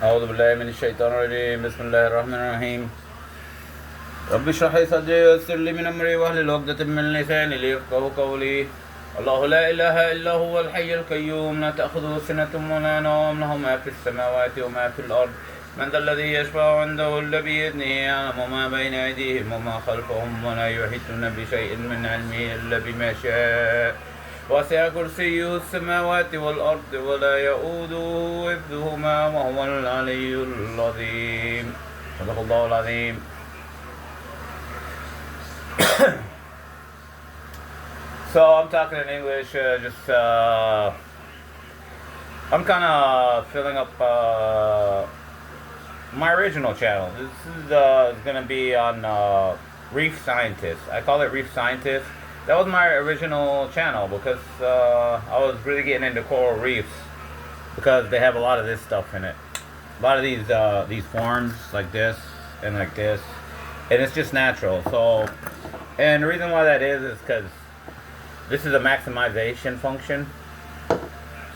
أعوذ بالله من الشيطان الرجيم بسم الله الرحمن الرحيم رب اشرح لي صدري ويسر لي من أمري واحلل عقدة من لساني ليفقهوا قولي الله لا إله إلا هو الحي القيوم لا تأخذه سنة ولا نوم له ما في السماوات وما في الأرض من ذا الذي يشفع عنده إلا بإذنه يعلم ما بين أيديهم وما خلفهم ولا يحيطون بشيء من علمه إلا بما شاء وسع كرسيه السماوات والأرض ولا يؤوده حفظهما وهو العلي العظيم صدق الله العظيم. So I'm talking in English, I'm kind of filling up my original channel. This is going to be on Reef Scientist. I call it Reef Scientist. That was my original channel because I was really getting into coral reefs because they have a lot of this stuff in it. A lot of these forms like this and like this, and it's just natural. So, and the reason why that is because this is a maximization function.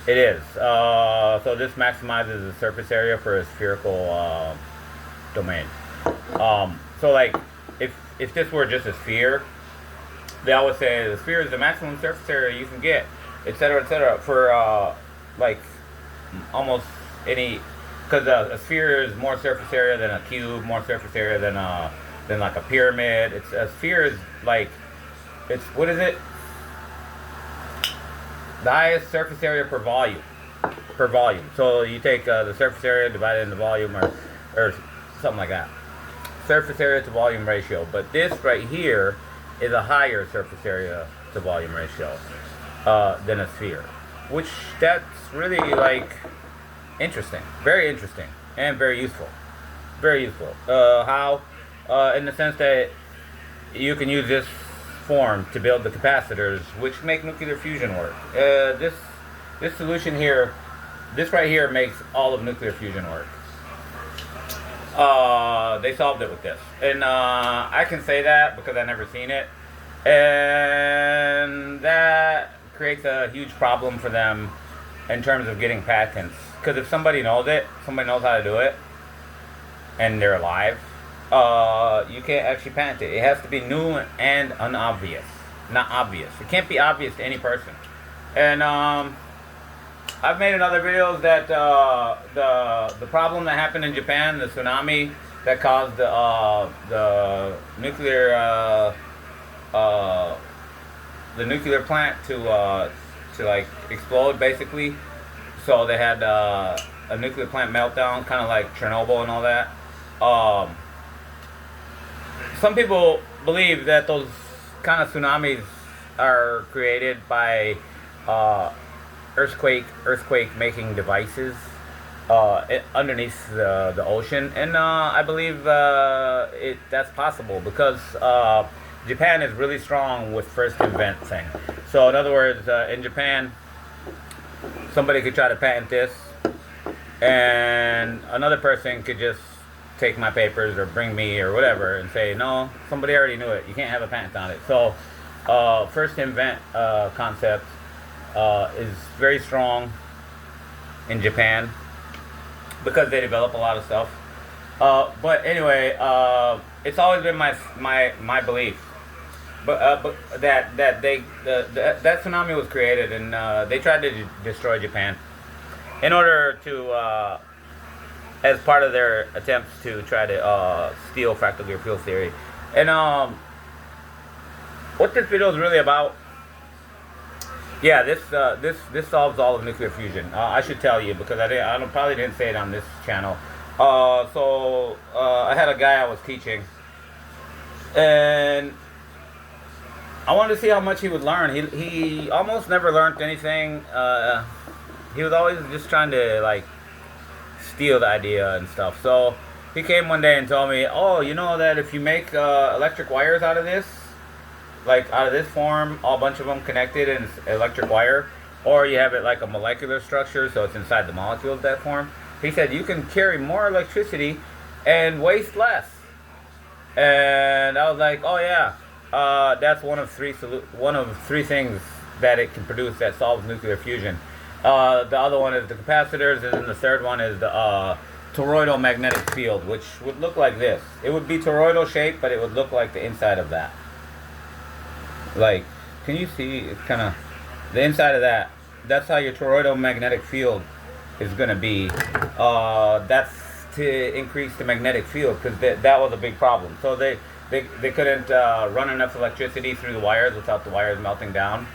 It is. So this maximizes the surface area for a spherical domain. So like if this were just a sphere, they always say the sphere is the maximum surface area you can get, etc., for like almost any, because a sphere is more surface area than a cube, more surface area than like a pyramid. It's a sphere is like, it's, what is it? The highest surface area per volume. So you take the surface area divided into volume, or something like that. Surface area to volume ratio. But this right here is a higher surface area to volume ratio than a sphere, which that's really like interesting, very interesting, and very useful. Very useful. How? In the sense that you can use this form to build the capacitors, which make nuclear fusion work. This solution here, this right here, makes all of nuclear fusion work. They solved it with this, and I can say that because I never seen it, and that creates a huge problem for them in terms of getting patents. Because if somebody knows it, somebody knows how to do it, and they're alive, you can't actually patent it. It has to be new and unobvious, not obvious. It can't be obvious to any person. And I've made in other videos that the problem that happened in Japan, the tsunami that caused the nuclear plant to like explode, basically. So they had a nuclear plant meltdown, kind of like Chernobyl and all that. Some people believe that those kind of tsunamis are created by earthquake making devices underneath the ocean, and I believe that's possible because Japan is really strong with first invent thing. So in other words, in Japan, somebody could try to patent this, and another person could just take my papers or bring me or whatever and say, no, somebody already knew it, you can't have a patent on it. So first invent concept is very strong in Japan because they develop a lot of stuff. But anyway, it's always been my belief, but that that tsunami was created, and they tried to destroy Japan in order to as part of their attempts to try to steal fractal gear field theory. And what this video is really about, yeah, this solves all of nuclear fusion. I should tell you because I probably didn't say it on this channel. So I had a guy I was teaching, and I wanted to see how much he would learn. He almost never learned anything. He was always just trying to like steal the idea and stuff. So he came one day and told me, oh, you know that if you make electric wires out of this, like out of this form, a bunch of them connected in electric wire, or you have it like a molecular structure, so it's inside the molecules that form, he said you can carry more electricity and waste less. And I was like, oh yeah, that's one of three things that it can produce that solves nuclear fusion. The other one is the capacitors, and then the third one is the toroidal magnetic field, which would look like this. It would be toroidal shaped, but it would look like the inside of that. Like, can you see? It's kind of the inside of that. That's how your toroidal magnetic field is going to be. That's to increase the magnetic field, because that was a big problem. So they couldn't run enough electricity through the wires without the wires melting down.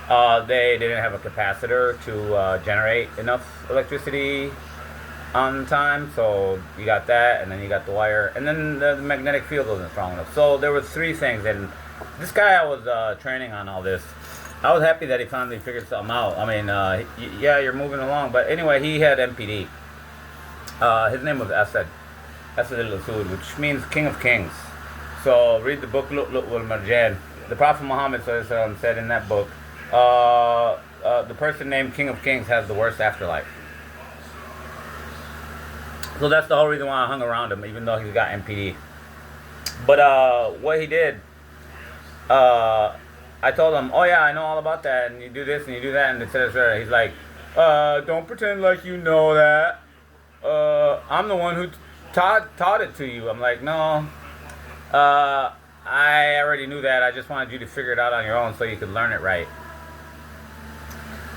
They didn't have a capacitor to generate enough electricity on time, so you got that, and then you got the wire, and then the magnetic field wasn't strong enough. So there were three things, and this guy I was training on all this. I was happy that he finally figured something out. I mean, yeah, you're moving along, but anyway, he had MPD. His name was Asad al-Asud, which means King of Kings. So read the book Lu'lu' wal Marjan. The Prophet Muhammad said in that book, the person named King of Kings has the worst afterlife. So that's the whole reason why I hung around him, even though he's got MPD. But what he did, I told him, oh yeah, I know all about that, and you do this and you do that, and etc. He's like, don't pretend like you know that. I'm the one who taught it to you. I'm like, no, I already knew that. I just wanted you to figure it out on your own so you could learn it right.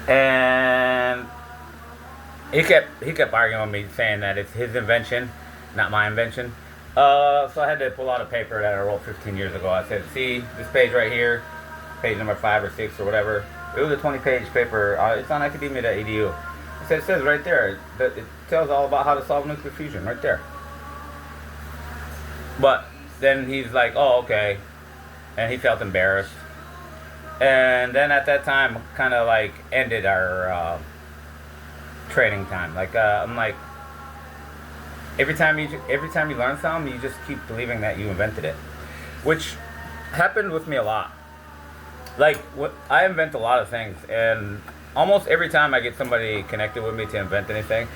And he kept arguing with me, saying that it's his invention, not my invention. So I had to pull out a paper that I wrote 15 years ago. I said, see, this page right here, page number 5 or 6 or whatever. It was a 20-page paper. It's on academia.edu. It says right there that it tells all about how to solve nuclear fusion, right there. But then he's like, oh, okay. And he felt embarrassed. And then at that time, kind of like ended our training time. Like, I'm like, every time you learn something, you just keep believing that you invented it, which happened with me a lot. Like, I invent a lot of things, and almost every time I get somebody connected with me to invent anything,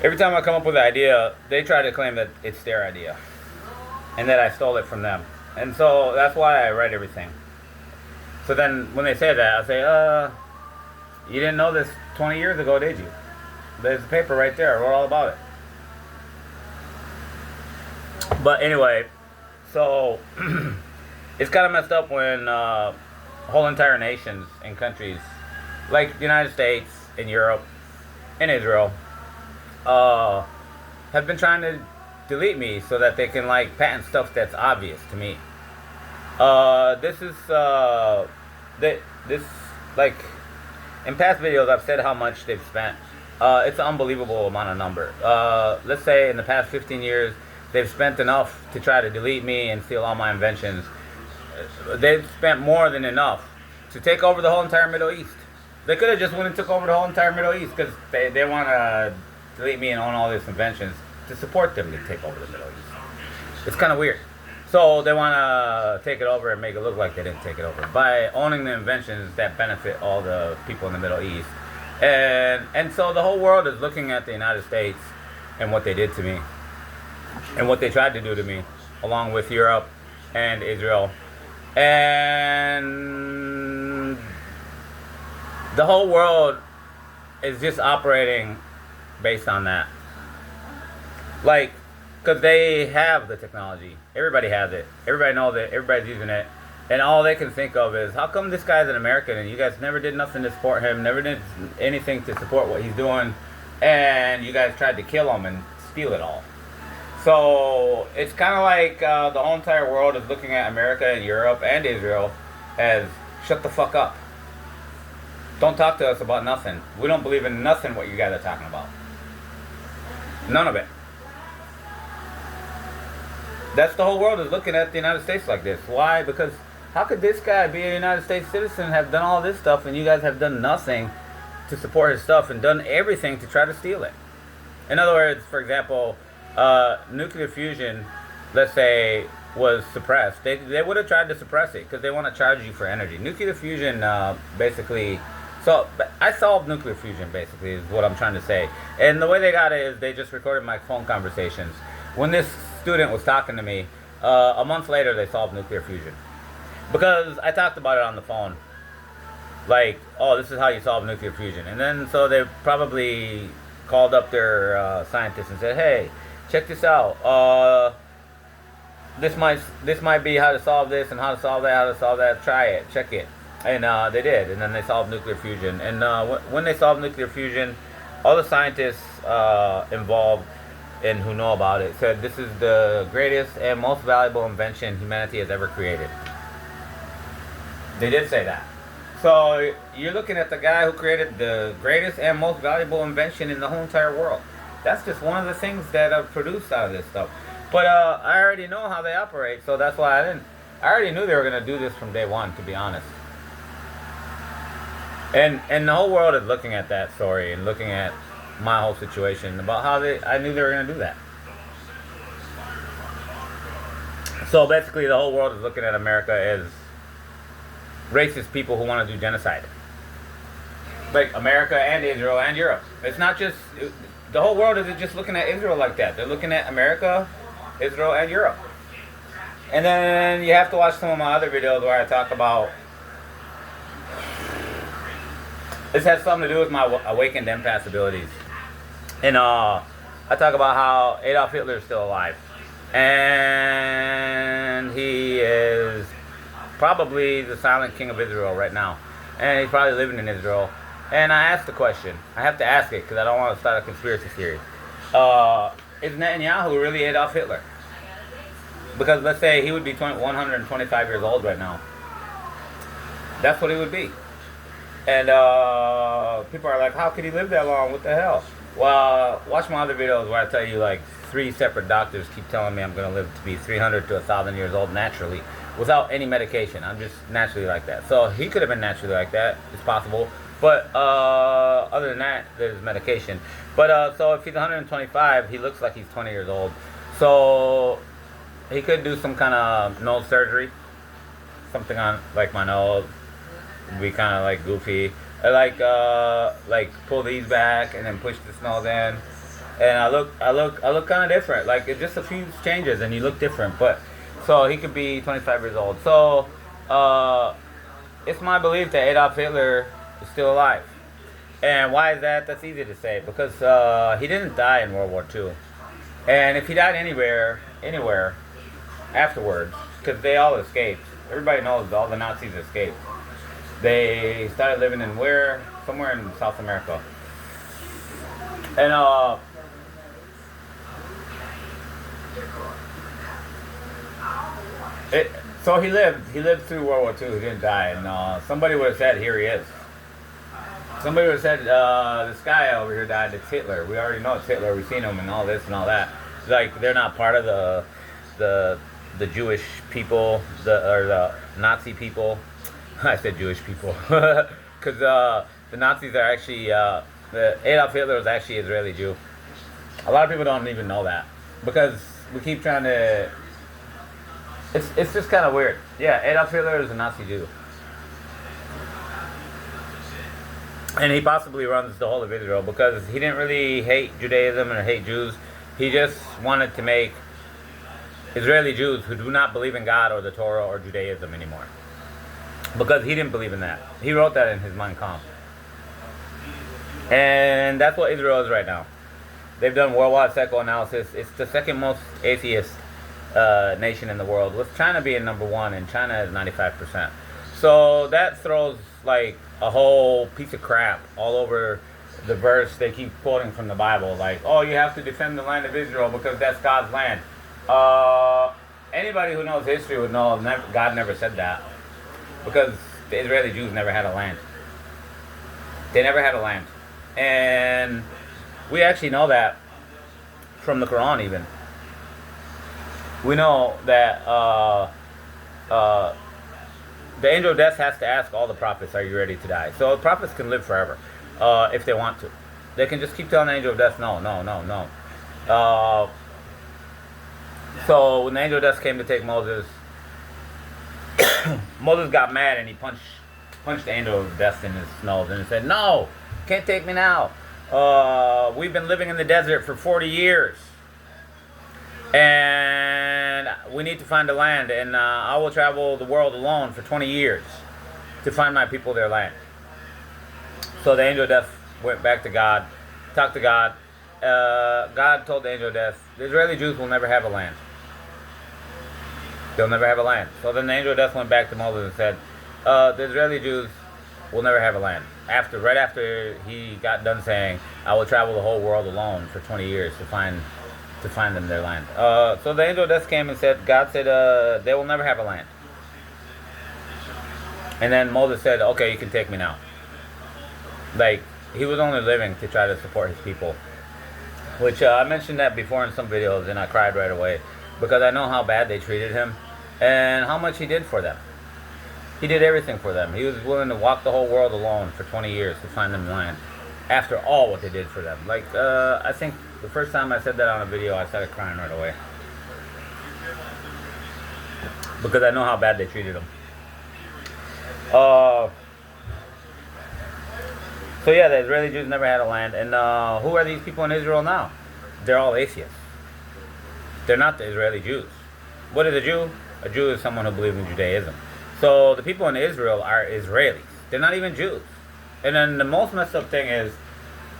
every time I come up with an idea, they try to claim that it's their idea and that I stole it from them. And so that's why I write everything. So then when they say that, I say, you didn't know this 20 years ago, did you? There's a paper right there. I wrote all about it. But anyway, so it's kind of messed up when whole entire nations and countries like the United States and Europe and Israel have been trying to delete me so that they can like patent stuff that's obvious to me. This is this like in past videos I've said how much they've spent. It's an unbelievable amount of number. Let's say in the past 15 years they've spent enough to try to delete me and steal all my inventions. They've spent more than enough to take over the whole entire Middle East. They could have just went and took over the whole entire Middle East because they want to delete me and own all these inventions to support them to take over the Middle East. It's kind of weird. So they want to take it over and make it look like they didn't take it over by owning the inventions that benefit all the people in the Middle East. And so the whole world is looking at the United States and what they did to me and what they tried to do to me, along with Europe and Israel. And the whole world is just operating based on that. Like, because they have the technology. Everybody has it. Everybody knows it. Everybody's using it. And all they can think of is, how come this guy's an American and you guys never did nothing to support him, never did anything to support what he's doing, and you guys tried to kill him and steal it all. So it's kind of like the whole entire world is looking at America and Europe and Israel as, shut the fuck up. Don't talk to us about nothing. We don't believe in nothing what you guys are talking about. None of it. That's the whole world is looking at the United States like this. Why? Because how could this guy be a United States citizen, have done all this stuff, and you guys have done nothing to support his stuff and done everything to try to steal it? In other words, for example, nuclear fusion, let's say, was suppressed. They would have tried to suppress it because they want to charge you for energy. Nuclear fusion basically... So I solved nuclear fusion, basically, is what I'm trying to say. And the way they got it is they just recorded my phone conversations. When this student was talking to me, a month later they solved nuclear fusion. Because I talked about it on the phone. Like, oh, this is how you solve nuclear fusion. And then so they probably called up their scientists and said, "Hey, check this out. This might be how to solve this and how to solve that, how to solve that. Try it, check it." And they did, and then they solved nuclear fusion. And when they solved nuclear fusion, all the scientists involved and who know about it said this is the greatest and most valuable invention humanity has ever created. They did say that. So you're looking at the guy who created the greatest and most valuable invention in the whole entire world. That's just one of the things that are produced out of this stuff. But I already know how they operate, so that's why I already knew they were going to do this from day one, to be honest. And the whole world is looking at that story and looking at my whole situation about how I knew they were going to do that. So basically the whole world is looking at America as racist people who want to do genocide. Like America and Israel and Europe. It's not just, the whole world isn't just looking at Israel like that. They're looking at America, Israel, and Europe. And then you have to watch some of my other videos where I talk about, this has something to do with my awakened empath abilities. And I talk about how Adolf Hitler is still alive. And he is probably the silent king of Israel right now. And he's probably living in Israel. And I asked the question. I have to ask it because I don't want to start a conspiracy theory. Is Netanyahu really Adolf Hitler? Because let's say he would be 125 years old right now. That's what he would be. And people are like, how could he live that long? What the hell? Well, watch my other videos where I tell you like 3 separate doctors keep telling me I'm going to live to be 300 to 1,000 years old naturally without any medication. I'm just naturally like that. So he could have been naturally like that. It's possible. But other than that, there's medication. But so if he's 125, he looks like he's 20 years old. So he could do some kind of nose surgery. Something on like my nose. It'd be kind of like goofy. I like pull these back and then push this nose in. And I look kind of different. Like it's just a few changes and you look different. But so he could be 25 years old. So it's my belief that Adolf Hitler is still alive. And why is that? That's easy to say because he didn't die in World War II. And if he died anywhere afterwards, because they all escaped. Everybody knows all the Nazis escaped. They started living in where? Somewhere in South America. And so he lived through World War II. He didn't die. And somebody would have said, here he is. Somebody would have said, this guy over here died. It's Hitler. We already know it's Hitler. We've seen him and all this and all that. Like they're not part of the Jewish people, or the Nazi people. I said Jewish people because the Nazis are actually Adolf Hitler was actually Israeli Jew. A lot of people don't even know that because we keep trying to. It's just kind of weird. Yeah, Adolf Hitler is a Nazi Jew, and he possibly runs the whole of Israel because he didn't really hate Judaism or hate Jews. He just wanted to make Israeli Jews who do not believe in God or the Torah or Judaism anymore. Because he didn't believe in that. He wrote that in his Mein Kampf. And that's what Israel is right now. They've done worldwide psychoanalysis. It's the second most atheist nation in the world, with China being number 1, and China is 95%. So that throws like a whole piece of crap all over the verse they keep quoting from the Bible. Like, oh, you have to defend the land of Israel because that's God's land. Anybody who knows history would know God never said that. Because the Israeli Jews never had a land. They never had a land. And we actually know that from the Quran even. We know that the angel of death has to ask all the prophets, are you ready to die? So the prophets can live forever if they want to. They can just keep telling the angel of death, no. So when the angel of death came to take Moses, Moses got mad and he punched the angel of death in his nose and he said, no, can't take me now. We've been living in the desert for 40 years. And we need to find a land. And I will travel the world alone for 20 years to find my people their land. So the angel of death went back to God talked to God. God told the angel of death, the Israeli Jews will never have a land. They'll never have a land. So then the angel of death went back to Moses and said, the Israeli Jews will never have a land. Right after he got done saying, I will travel the whole world alone for 20 years to find them their land. So the angel of death came and said, God said, they will never have a land. And then Moses said, okay, you can take me now. Like, he was only living to try to support his people. Which, I mentioned that before in some videos, and I cried right away. Because I know how bad they treated him, and how much he did for them. He did everything for them. He was willing to walk the whole world alone for 20 years to find them land. After all what they did for them. Like, I think the first time I said that on a video, I started crying right away. Because I know how bad they treated him. So yeah, the Israeli Jews never had a land. And who are these people in Israel now? They're all atheists. They're not the Israeli Jews. What is a Jew? A Jew is someone who believes in Judaism. So the people in Israel are Israelis. They're not even Jews. And then the most messed up thing is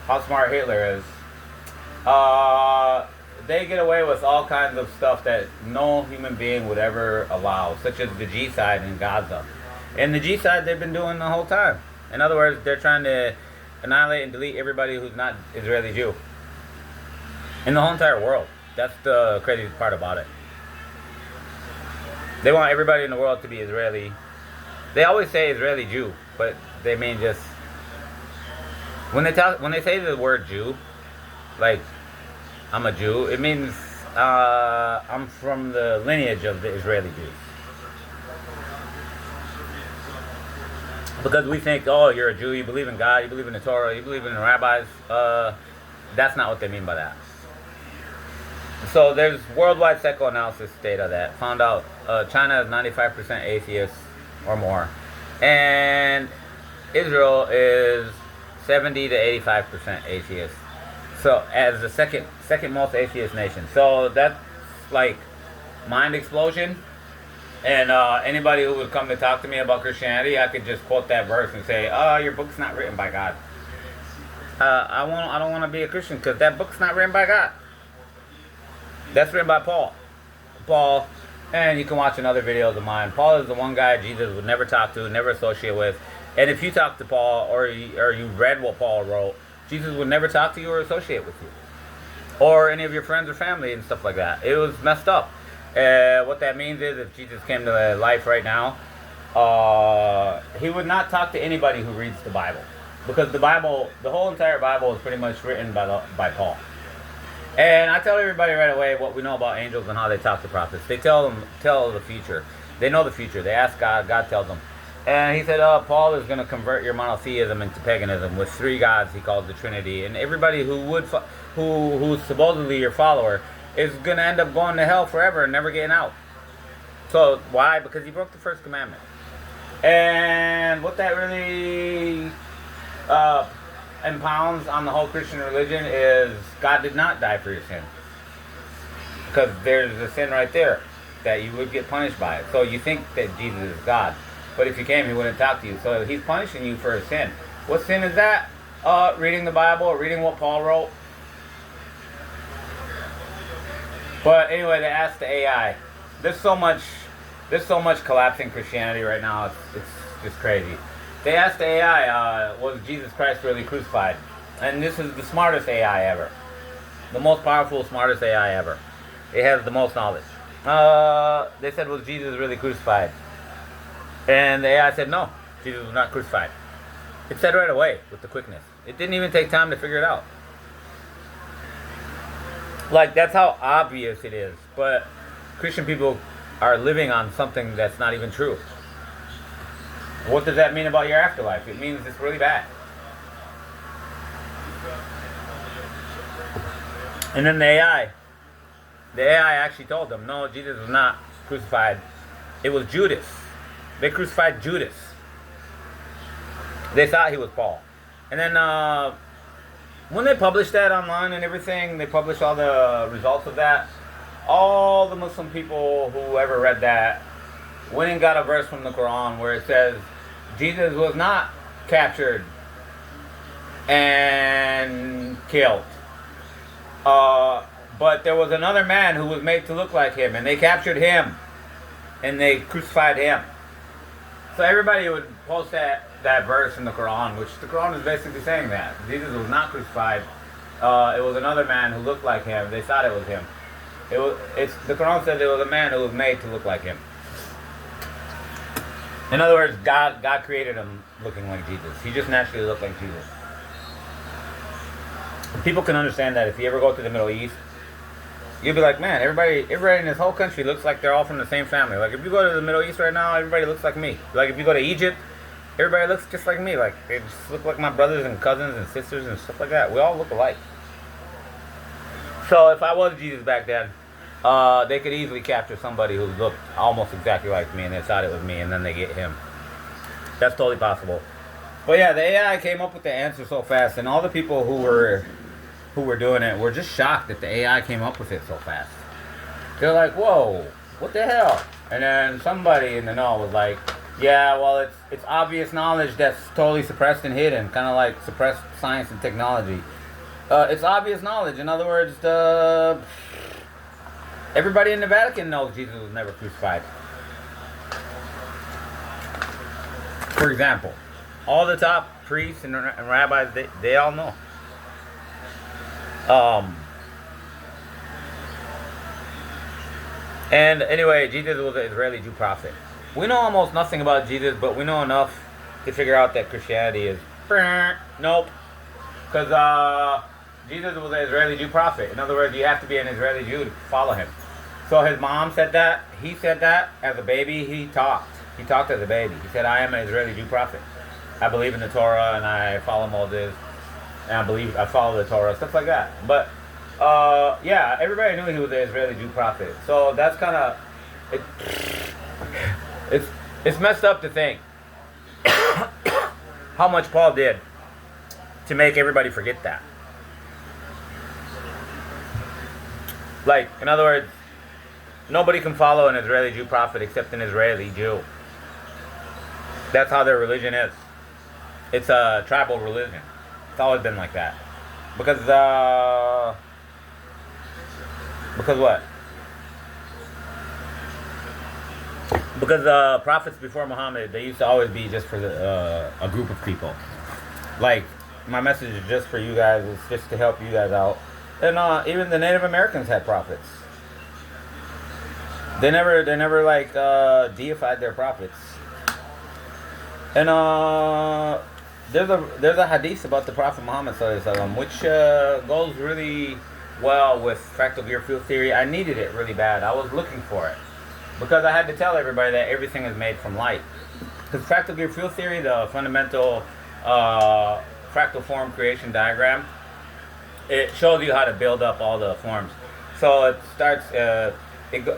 how smart Hitler is. They get away with all kinds of stuff that no human being would ever allow, such as the G-side in Gaza. And the G-side they've been doing the whole time. In other words, they're trying to annihilate and delete everybody who's not Israeli Jew. In the whole entire world. That's the crazy part about it. They want everybody in the world to be Israeli. They always say Israeli Jew, but they mean just when they say the word Jew, like I'm a Jew, it means I'm from the lineage of the Israeli Jews. Because we think, oh, you're a Jew, you believe in God, you believe in the Torah, you believe in the rabbis. That's not what they mean by that. So there's worldwide psychoanalysis data that found out China is 95% atheist or more, and Israel is 70 to 85% atheist. So as the second most atheist nation. So that's like mind explosion. And anybody who would come to talk to me about Christianity, I could just quote that verse and say, your book's not written by God. I don't want to be a Christian because that book's not written by God. That's written by Paul. And you can watch another videos of mine. Paul is the one guy Jesus would never talk to, never associate with. And if you talk to Paul or you read what Paul wrote, Jesus would never talk to you or associate with you. Or any of your friends or family and stuff like that. It was messed up. What that means is if Jesus came to life right now, he would not talk to anybody who reads the Bible. Because the Bible, the whole entire Bible is pretty much written by Paul. And I tell everybody right away what we know about angels and how they talk to prophets. They tell the future. They know the future. They ask God. God tells them. And he said, Paul is going to convert your monotheism into paganism with three gods he calls the Trinity. And everybody who's supposedly your follower is going to end up going to hell forever and never getting out. So why? Because he broke the first commandment. And what that really impounds on the whole Christian religion is God did not die for your sin. Because there's a sin right there that you would get punished by it. So you think that Jesus is God. But if he came, he wouldn't talk to you. So he's punishing you for a sin. What sin is that? Reading the Bible, reading what Paul wrote. But anyway, they asked the AI. There's so much collapsing Christianity right now. It's just crazy. They asked the AI, was Jesus Christ really crucified? And this is the smartest AI ever. The most powerful, smartest AI ever. It has the most knowledge. They said, was Jesus really crucified? And the AI said, no, Jesus was not crucified. It said right away with the quickness. It didn't even take time to figure it out. Like, that's how obvious it is. But Christian people are living on something that's not even true. What does that mean about your afterlife? It means it's really bad. And then the AI actually told them, no, Jesus was not crucified. It was Judas. They crucified Judas. They thought he was Paul. And then when they published that online and everything, they published all the results of that. All the Muslim people who ever read that went and got a verse from the Quran where it says Jesus was not captured and killed. But there was another man who was made to look like him, and they captured him, and they crucified him. So everybody would post that verse in the Quran, which the Quran is basically saying that Jesus was not crucified. It was another man who looked like him. They thought it was him. The Quran says it was a man who was made to look like him. In other words, God created him looking like Jesus. He just naturally looked like Jesus. People can understand that. If you ever go to the Middle East, you'll be like, man, everybody in this whole country looks like they're all from the same family. Like, if you go to the Middle East right now, everybody looks like me. Like, if you go to Egypt, everybody looks just like me. Like, they just look like my brothers and cousins and sisters and stuff like that. We all look alike. So if I was Jesus back then, they could easily capture somebody who looked almost exactly like me, and they thought it was me, and then they get him. That's totally possible. But yeah, the AI came up with the answer so fast, and all the people who were doing it were just shocked that the AI came up with it so fast. They're like, whoa, what the hell? And then somebody in the know was like, yeah, well, it's obvious knowledge that's totally suppressed and hidden, kind of like suppressed science and technology. It's obvious knowledge. In other words, everybody in the Vatican knows Jesus was never crucified. For example, all the top priests and rabbis, they all know. And anyway, Jesus was an Israeli Jew prophet. We know almost nothing about Jesus, but we know enough to figure out that Christianity is nope. Because Jesus was an Israeli Jew prophet. In other words, you have to be an Israeli Jew to follow him. So his mom said that. He said that as a baby. He talked. He talked as a baby. He said, I am an Israeli Jew prophet. I believe in the Torah and I follow Moses. And I follow the Torah, stuff like that. But yeah, everybody knew he was an Israeli Jew prophet. So that's kind of it's messed up to think how much Paul did to make everybody forget that. Like, in other words, nobody can follow an Israeli Jew prophet except an Israeli Jew. That's how their religion is. It's a tribal religion. It's always been like that. Because what? Because prophets before Muhammad, they used to always be just for a group of people. Like, my message is just for you guys. It's just to help you guys out. And even the Native Americans had prophets. They never like deified their prophets. And there's a hadith about the Prophet Muhammad ﷺ, which goes really well with fractal gear field theory. I needed it really bad. I was looking for it because I had to tell everybody that everything is made from light. Because fractal gear field theory, the fundamental fractal form creation diagram, it shows you how to build up all the forms. So it starts. It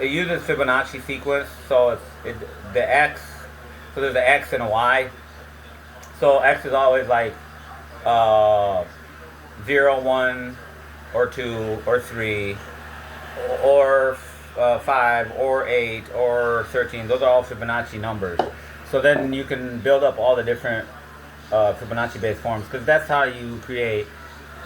uses Fibonacci sequence. So the X. So there's an X and a Y. So X is always like 0, 1, or 2, or 3, or 5, or 8, or 13. Those are all Fibonacci numbers. So then you can build up all the different Fibonacci-based forms, because that's how you create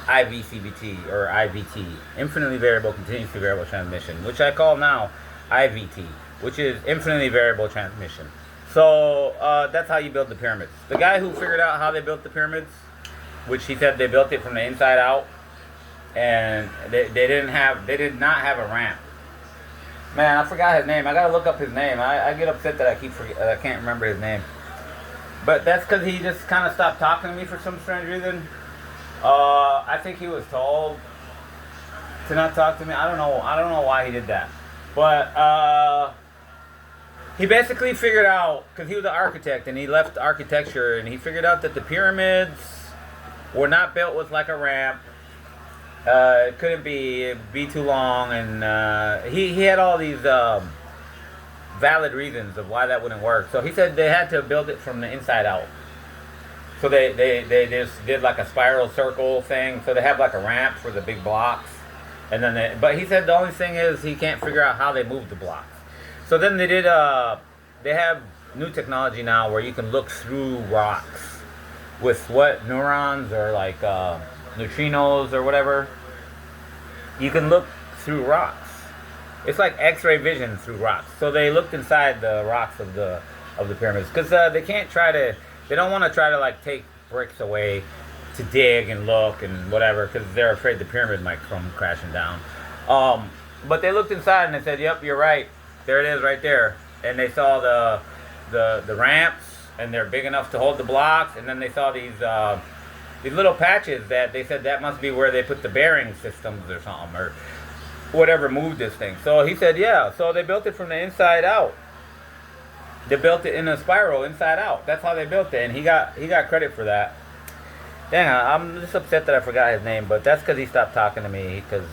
IVCBT or IVT, infinitely variable continuously variable transmission, which I call now IVT, which is infinitely variable transmission. So that's how you build the pyramids. The guy who figured out how they built the pyramids, which he said they built it from the inside out, and they did not have a ramp. Man, I forgot his name. I gotta look up his name. I get upset that I can't remember his name. But that's because he just kind of stopped talking to me for some strange reason. I think he was told to not talk to me. I don't know why he did that. But he basically figured out, because he was an architect and he left architecture, and he figured out that the pyramids were not built with like a ramp. It couldn't it'd be too long, and he had all these valid reasons of why that wouldn't work. So he said they had to build it from the inside out. So they just did like a spiral circle thing. So they have like a ramp for the big blocks, and then but he said the only thing is he can't figure out how they moved the blocks. So then they have new technology now where you can look through rocks. with what neurons or like neutrinos or whatever. You can look through rocks. It's like X-ray vision through rocks. So they looked inside the rocks of the pyramids because they can't try to. They don't want to try to like take bricks away to dig and look and whatever because they're afraid the pyramid might come crashing down. But they looked inside and they said, "Yep, you're right. There it is, right there." And they saw the ramps and they're big enough to hold the blocks. And then they saw these little patches that they said that must be where they put the bearing systems or something or whatever moved this thing. So he said, yeah. So they built it from the inside out. They built it in a spiral inside out. That's how they built it, and he got credit for that. Dang, I'm just upset that I forgot his name, but that's because he stopped talking to me. Because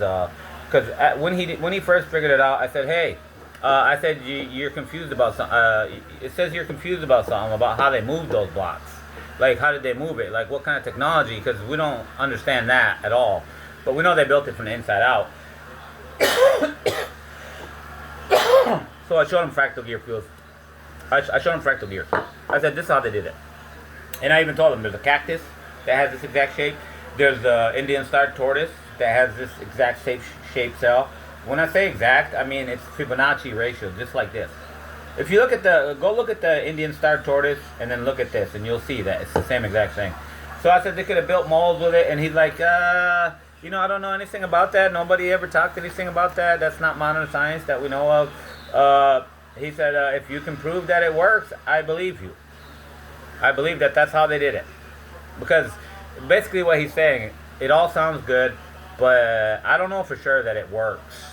when he first figured it out, I said, hey, I said you're confused about something. It says you're confused about something about how they moved those blocks. Like how did they move it? Like what kind of technology? Because we don't understand that at all. But we know they built it from the inside out. So I showed him fractal gear fields. I showed him fractal gear. I said, this is how they did it. And I even told him there's a cactus that has this exact shape. There's the Indian star tortoise that has this exact shape cell. When I say exact, I mean it's Fibonacci ratio, just like this. If you look at go look at the Indian star tortoise and then look at this and you'll see that it's the same exact thing. So I said they could have built molds with it, and he's like, I don't know anything about that. Nobody ever talked anything about that. That's not modern science that we know of. He said, if you can prove that it works, I believe you. I believe that that's how they did it. Because basically what he's saying, it all sounds good, but I don't know for sure that it works.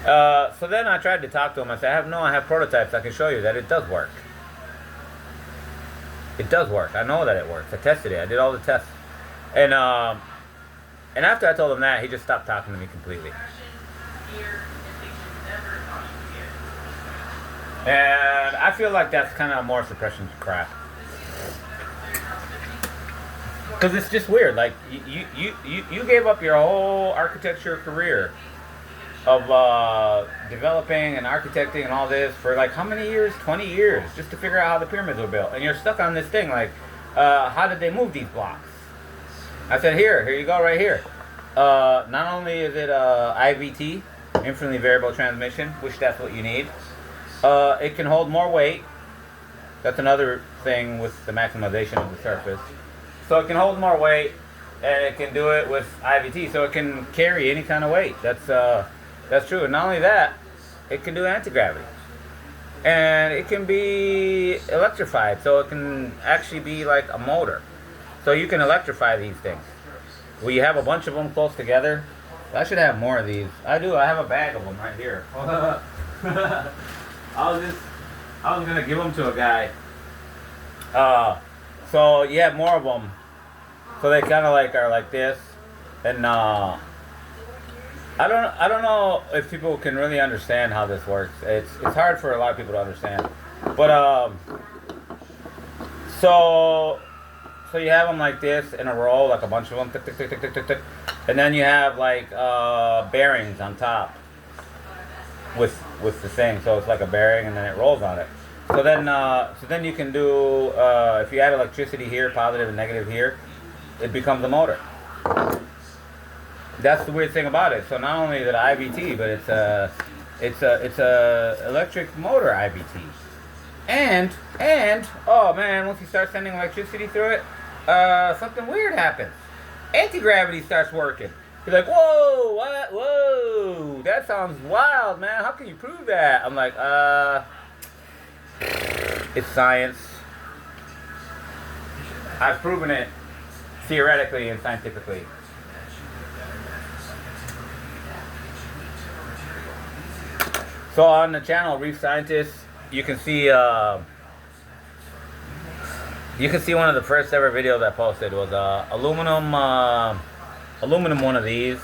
So then I tried to talk to him. I said, I have prototypes. I can show you that it does work. It does work. I know that it works. I tested it. I did all the tests. And after I told him that, he just stopped talking to me completely. And I feel like that's kind of more suppression crap. Because it's just weird. Like, you gave up your whole architecture career of developing and architecting and all this for like how many years? 20 years just to figure out how the pyramids were built. And you're stuck on this thing like, how did they move these blocks? I said, here you go, right here. Not only is it IVT, infinitely variable transmission, which that's what you need. It can hold more weight. That's another thing with the maximization of the surface. So it can hold more weight, and it can do it with IVT, so it can carry any kind of weight. That's true. And not only that, it can do anti-gravity. And it can be electrified, so it can actually be like a motor. So you can electrify these things. We have a bunch of them close together. I should have more of these. I do. I have a bag of them right here. I was gonna give them to a guy. So you have more of them. So they kind of like are like this, and I don't know if people can really understand how this works. It's hard for a lot of people to understand. But so you have them like this in a row, like a bunch of them, tick, tick, tick, tick, tick, tick, tick. And then you have like bearings on top with the thing. So it's like a bearing, and then it rolls on it. So then you can do if you add electricity here, positive and negative here, it becomes a motor. That's the weird thing about it. So not only is it IVT, but it's a electric motor IVT. And oh man, once you start sending electricity through it, something weird happens. Anti-gravity starts working. You're like, whoa, what? Whoa, that sounds wild, man. How can you prove that? I'm like, it's science. I've proven it theoretically and scientifically. So on the channel Reef Scientist, you can see one of the first ever videos I posted was aluminum one of these,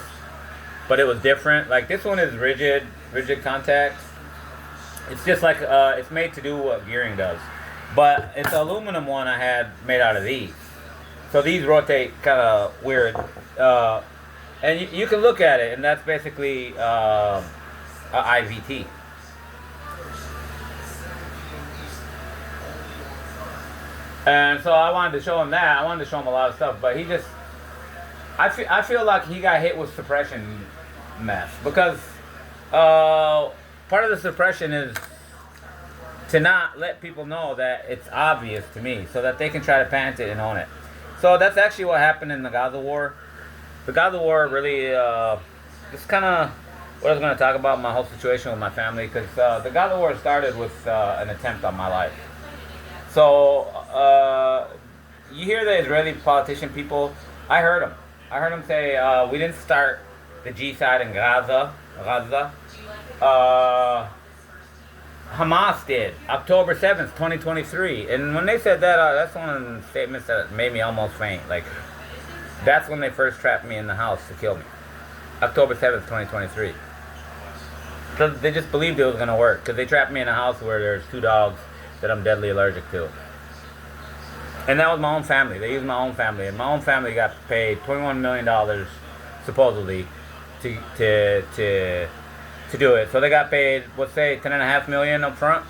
but it was different. Like this one is rigid contact. It's just like it's made to do what gearing does, but it's an aluminum one I had made out of these. So these rotate kind of weird, and you can look at it, and that's basically a IVT. And so I wanted to show him that. I wanted to show him a lot of stuff, but he just, I feel like he got hit with suppression mess because part of the suppression is to not let people know that it's obvious to me so that they can try to plant it and own it. So that's actually what happened in the Gaza war. The Gaza war really, just kind of what I was going to talk about, my whole situation with my family, because the Gaza war started with an attempt on my life. So you hear the Israeli politician people, I heard them. I heard them say, we didn't start the G-side in Gaza. Hamas did, October 7th, 2023. And when they said that, that's one of the statements that made me almost faint. Like, that's when they first trapped me in the house to kill me. October 7th, 2023. So they just believed it was going to work. Because they trapped me in a house where there's 2 dogs that I'm deadly allergic to. And that was my own family. They used my own family. And my own family got paid $21 million, supposedly, to do it. So they got paid, let's say, $10.5 million up front,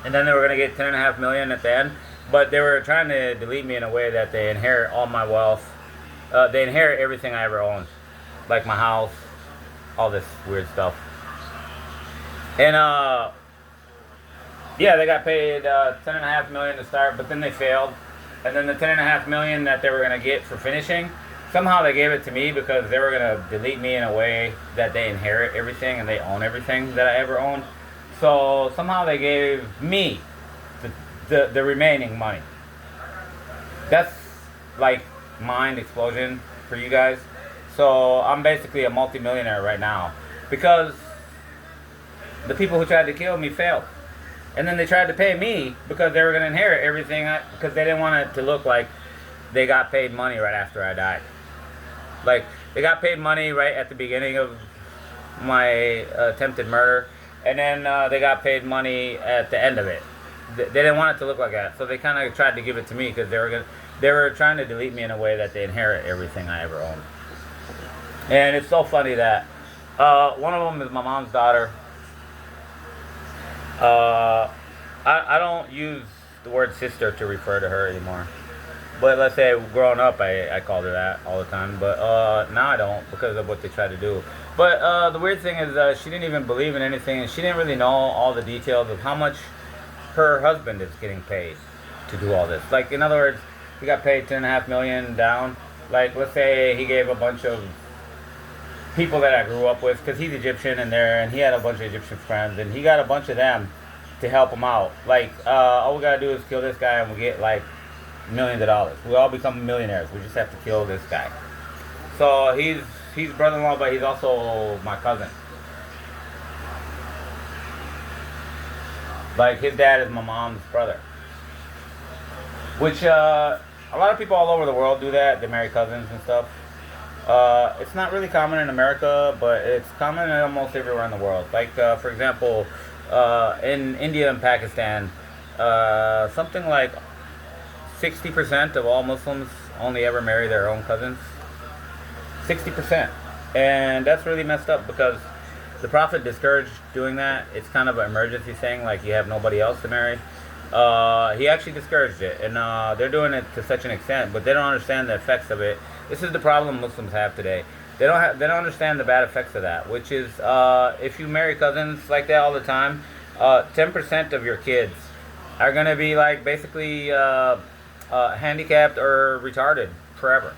and then they were gonna get $10.5 million at the end. But they were trying to delete me in a way that they inherit all my wealth. They inherit everything I ever owned, like my house, all this weird stuff. And yeah, they got paid $10.5 million to start, but then they failed. And then the $10.5 million that they were gonna get for finishing, somehow they gave it to me because they were going to delete me in a way that they inherit everything and they own everything that I ever owned. So somehow they gave me the remaining money. That's like mind explosion for you guys. So I'm basically a multimillionaire right now because the people who tried to kill me failed. And then they tried to pay me because they were going to inherit everything because they didn't want it to look like they got paid money right after I died. Like, they got paid money right at the beginning of my attempted murder, and then they got paid money at the end of it. They didn't want it to look like that, so they kind of tried to give it to me because they were trying to delete me in a way that they inherit everything I ever owned. And it's so funny that one of them is my mom's daughter. I don't use the word sister to refer to her anymore. But let's say growing up, I called her that all the time. But now I don't because of what they try to do. But the weird thing is she didn't even believe in anything. And she didn't really know all the details of how much her husband is getting paid to do all this. Like, in other words, he got paid $10.5 million down. Like, let's say he gave a bunch of people that I grew up with, because he's Egyptian and he had a bunch of Egyptian friends. And he got a bunch of them to help him out. Like, all we got to do is kill this guy and we get, like, millions of dollars. We all become millionaires. We just have to kill this guy. So he's brother-in-law, but he's also my cousin. Like, his dad is my mom's brother. Which a lot of people all over the world do that. They marry cousins and stuff. It's not really common in America, but it's common in almost everywhere in the world. Like, for example, in India and Pakistan, something like 60% of all Muslims only ever marry their own cousins. 60%. And that's really messed up because the Prophet discouraged doing that. It's kind of an emergency thing, like you have nobody else to marry. He actually discouraged it. And they're doing it to such an extent, but they don't understand the effects of it. This is the problem Muslims have today. They don't understand the bad effects of that, which is if you marry cousins like that all the time, 10% of your kids are going to be like basically handicapped or retarded forever.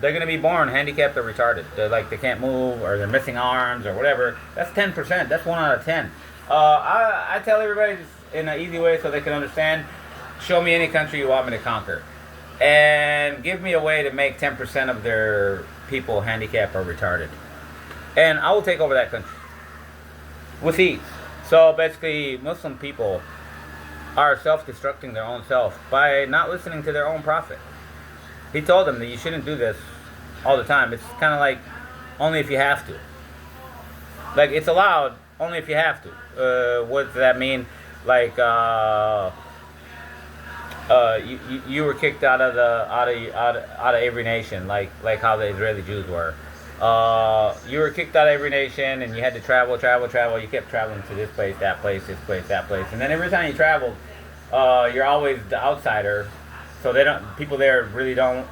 They're going to be born handicapped or retarded. They can't move or they're missing arms or whatever. That's 10%. That's 1 out of 10. I tell everybody this in an easy way so they can understand. Show me any country you want me to conquer. And give me a way to make 10% of their people handicapped or retarded. And I will take over that country. With ease. So basically, Muslim people are self-destructing their own self by not listening to their own prophet. He told them that you shouldn't do this all the time. It's kind of like only if you have to. Like, it's allowed only if you have to. What does that mean? Like, you were kicked out of every nation, like how the Israeli Jews were. You were kicked out of every nation, and you had to travel. You kept traveling to this place, that place, this place, that place, and then every time you traveled, you're always the outsider. So people there really don't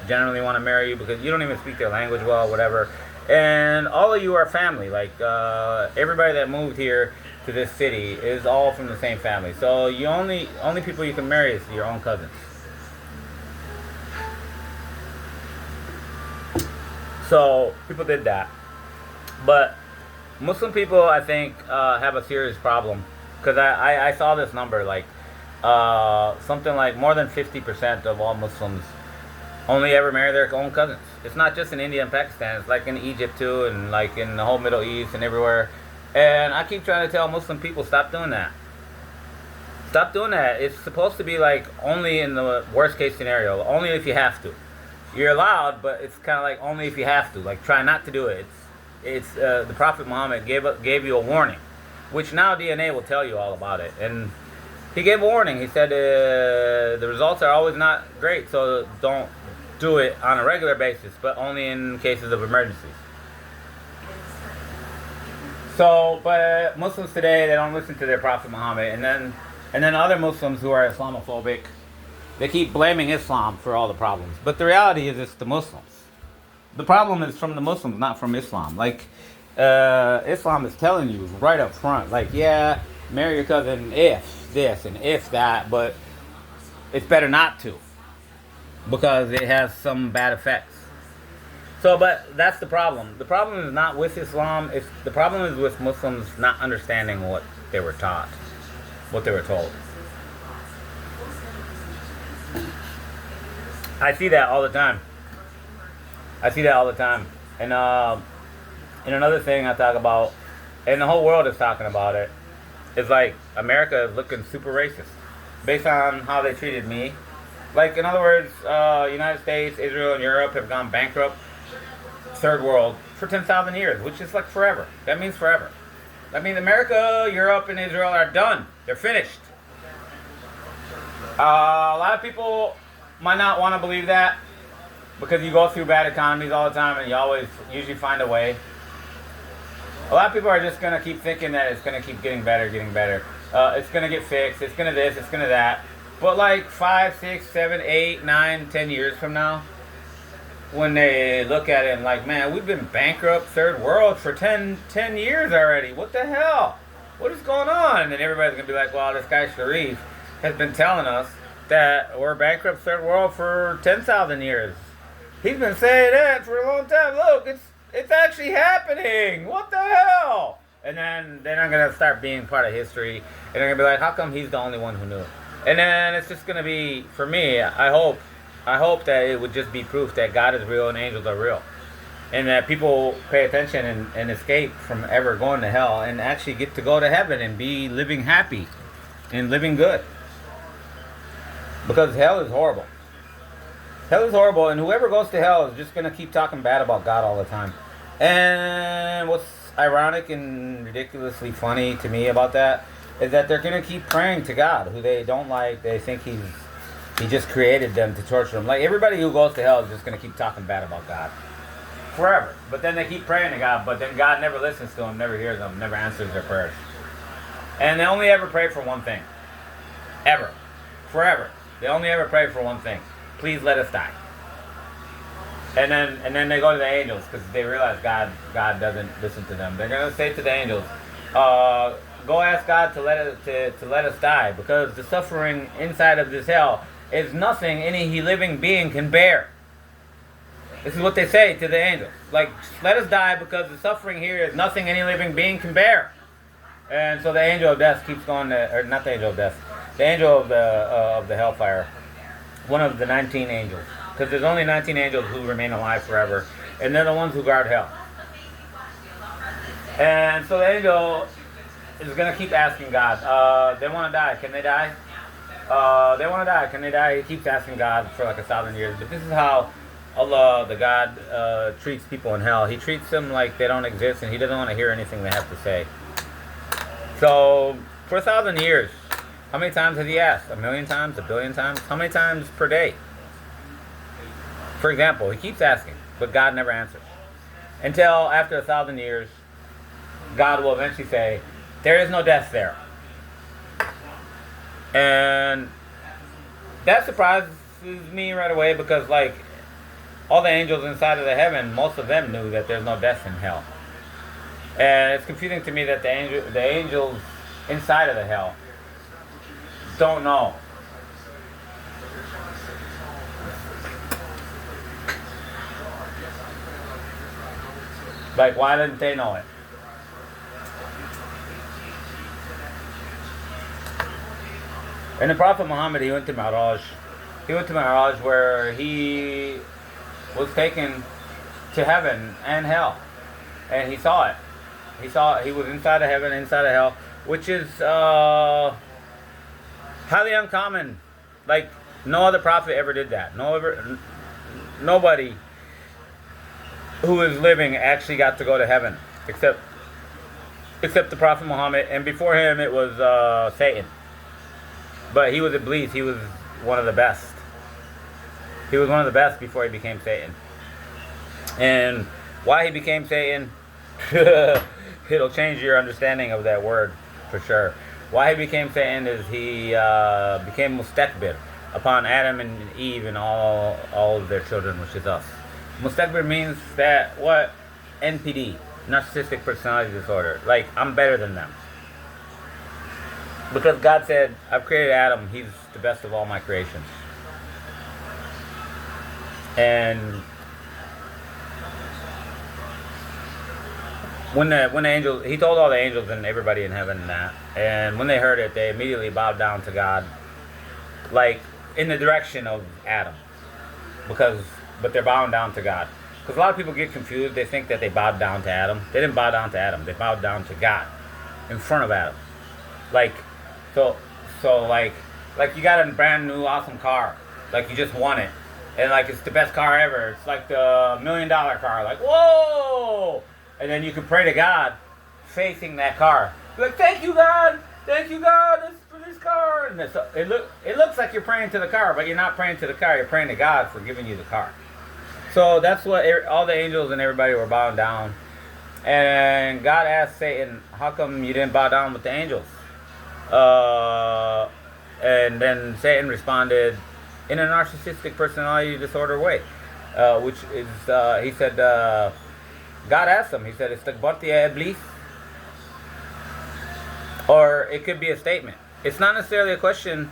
generally want to marry you because you don't even speak their language well, whatever. And all of you are family. Like everybody that moved here to this city is all from the same family. So you only people you can marry is your own cousins. So people did that, but Muslim people, I think, have a serious problem because I saw this number like something like more than 50% of all Muslims only ever marry their own cousins. It's not just in India and Pakistan. It's like in Egypt too, and like in the whole Middle East and everywhere. And I keep trying to tell Muslim people, stop doing that. Stop doing that. It's supposed to be like only in the worst case scenario, only if you have to. You're allowed, but it's kind of like only if you have to. Like try not to do it. It's the Prophet Muhammad gave you a warning, which now DNA will tell you all about it. And he gave a warning. He said the results are always not great, so don't do it on a regular basis, but only in cases of emergencies. So, but Muslims today, they don't listen to their Prophet Muhammad, and then other Muslims who are Islamophobic, they keep blaming Islam for all the problems. But the reality is it's the Muslims. The problem is from the Muslims, not from Islam. Like, Islam is telling you right up front, like, yeah, marry your cousin if this and if that, but it's better not to because it has some bad effects. So, but that's the problem. The problem is not with Islam. The problem is with Muslims not understanding what they were taught, what they were told. I see that all the time. And another thing I talk about, and the whole world is talking about it, is like America is looking super racist based on how they treated me. Like, in other words, United States, Israel, and Europe have gone bankrupt, third world, for 10,000 years, which is like forever. That means forever. That means America, Europe, and Israel are done. They're finished. A lot of people might not want to believe that because you go through bad economies all the time and you usually find a way. A lot of people are just going to keep thinking that it's going to keep getting better. It's going to get fixed. It's going to this. It's going to that. But like 5, 6, 7, 8, 9, 10 years from now, when they look at it and like, man, we've been bankrupt, third world for 10 years already. What the hell? What is going on? And then everybody's going to be like, well, this guy Sharif has been telling us that we're bankrupt third world for 10,000 years. He's been saying that for a long time. Look, it's actually happening. What the hell? And then they're not going to start being part of history. And they're going to be like, how come he's the only one who knew? And then it's just going to be, for me, I hope that it would just be proof that God is real and angels are real. And that people pay attention and escape from ever going to hell and actually get to go to heaven and be living happy and living good. Because hell is horrible. Hell is horrible, and whoever goes to hell is just going to keep talking bad about God all the time. And what's ironic and ridiculously funny to me about that is that they're going to keep praying to God, who they don't like. They think He just created them to torture them. Like, everybody who goes to hell is just going to keep talking bad about God forever. But then they keep praying to God, but then God never listens to them, never hears them, never answers their prayers. And they only ever pray for one thing. Ever. Forever. They only ever pray for one thing. Please let us die. And then they go to the angels because they realize God doesn't listen to them. They're going to say to the angels, go ask God to let us die, because the suffering inside of this hell is nothing any living being can bear. This is what they say to the angels. Like, let us die because the suffering here is nothing any living being can bear. And so the angel of death keeps going to, or not the angel of death, the angel of the hellfire, one of the 19 angels. Because there's only 19 angels who remain alive forever, and they're the ones who guard hell. And so the angel is going to keep asking God, they want to die, can they die? They want to die, can they die? He keeps asking God for like 1,000 years. But this is how Allah, the God, treats people in hell. He treats them like they don't exist, and He doesn't want to hear anything they have to say. So, for 1,000 years, how many times has He asked? 1,000,000 times? 1,000,000,000 times? How many times per day? For example, He keeps asking, but God never answers. Until after 1,000 years, God will eventually say, there is no death there. And that surprises me right away because, like, all the angels inside of the heaven, most of them knew that there's no death in hell. And it's confusing to me that the angels inside of the hell don't know. Like, why didn't they know it? And the Prophet Muhammad, he went to Mi'raj. He went to Mi'raj where he was taken to heaven and hell. And he saw it. He was inside of heaven, inside of hell, which is highly uncommon. Like, no other prophet ever did that. Nobody who is living actually got to go to heaven, except the Prophet Muhammad, and before him it was Satan. But he was Iblis. He was one of the best. He was one of the best before he became Satan. And why he became Satan, it'll change your understanding of that word for sure. Why he became Satan is he became mustakbir upon Adam and Eve and all of their children, which is us. Mustakbir means that what? NPD, narcissistic personality disorder. Like, I'm better than them. Because God said, I've created Adam, he's the best of all my creations. And when the angels, he told all the angels and everybody in heaven that, and when they heard it, they immediately bowed down to God, like in the direction of Adam, but they're bowing down to God. Because a lot of people get confused. They think that they bowed down to Adam. They didn't bow down to Adam. They bowed down to God in front of Adam. Like, so like you got a brand new awesome car, like you just won it, and like it's the best car ever. It's like the $1 million car. Like, whoa! And then you can pray to God, facing that car. You're like, thank you God, for this car. And it looks like you're praying to the car, but you're not praying to the car. You're praying to God for giving you the car. So that's what all the angels and everybody were bowing down. And God asked Satan, how come you didn't bow down with the angels? And then Satan responded in a narcissistic personality disorder way, which is, he said, God asked him, he said, Istakbarti ya Iblis? Or it could be a statement. It's not necessarily a question.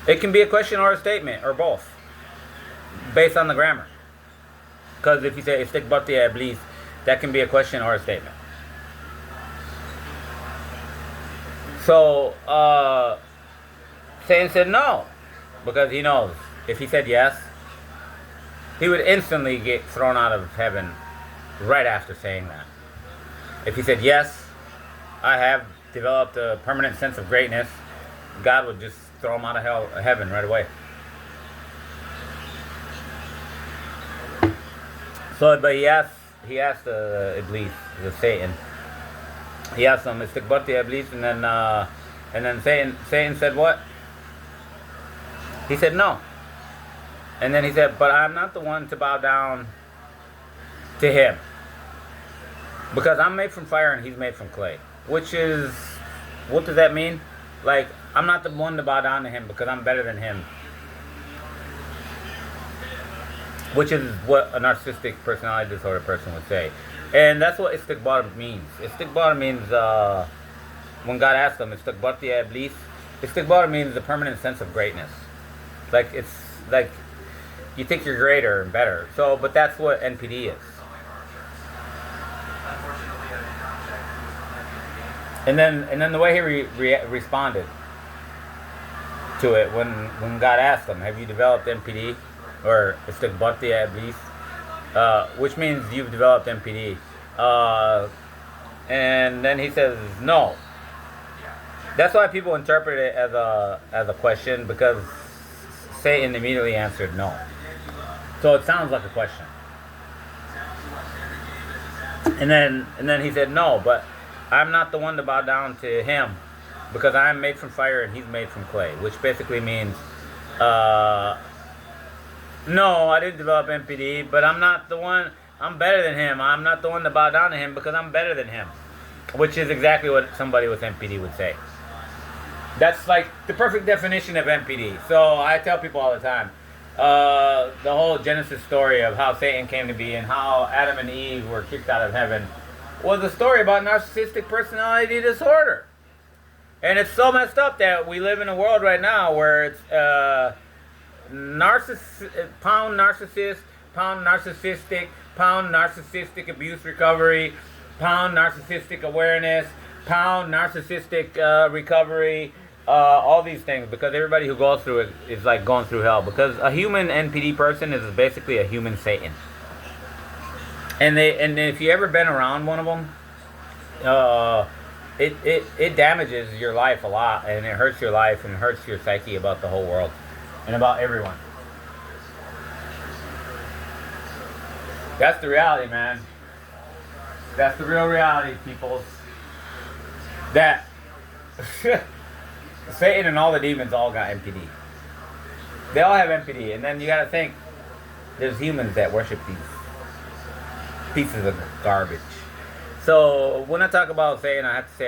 It can be a question or a statement, or both, based on the grammar. Because if you say Istakbarti ya Iblis, that can be a question or a statement. So, Satan said no, because he knows if he said yes, he would instantly get thrown out of heaven right after saying that. If he said yes, I have developed a permanent sense of greatness, God would just throw him out of heaven right away. So, but he asked Iblis, the Satan. He asked him, Istakbarti ya Iblis, and then Satan said what? He said no. And then he said, but I'm not the one to bow down to him, because I'm made from fire and he's made from clay. Which is, what does that mean? Like, I'm not the one to bow down to him because I'm better than him. Which is what a narcissistic personality disorder person would say. And that's what istikbar means. Istikbar means, when God asked them, Istakbarti ya Iblis, istikbar means the permanent sense of greatness. Like, it's like, you think you're greater and better. So, but that's what NPD is. And then the way he responded to it when God asked him, have you developed NPD? Or Istakbarti ya Iblis? Which means you've developed NPD. And then he says no. That's why people interpret it as a question, because Satan immediately answered no. So it sounds like a question. And then he said no, but I'm not the one to bow down to him, because I'm made from fire and he's made from clay, which basically means no, I didn't develop NPD, but I'm not the one. I'm better than him. I'm not the one to bow down to him because I'm better than him. Which is exactly what somebody with NPD would say. That's like the perfect definition of NPD. So I tell people all the time, the whole Genesis story of how Satan came to be and how Adam and Eve were kicked out of heaven was a story about narcissistic personality disorder. And it's so messed up that we live in a world right now where it's pound narcissist, pound narcissistic, pound narcissistic abuse recovery, pound narcissistic awareness, pound narcissistic recovery, all these things, because everybody who goes through it is like going through hell, because a human NPD person is basically a human Satan. And if you ever been around one of them, it damages your life a lot, and it hurts your life and hurts your psyche about the whole world and about everyone. That's the reality, man. That's the real reality, peoples. That Satan and all the demons all got NPD. They all have NPD, and then you gotta think there's humans that worship these pieces of garbage. So when I talk about Satan, I have to say,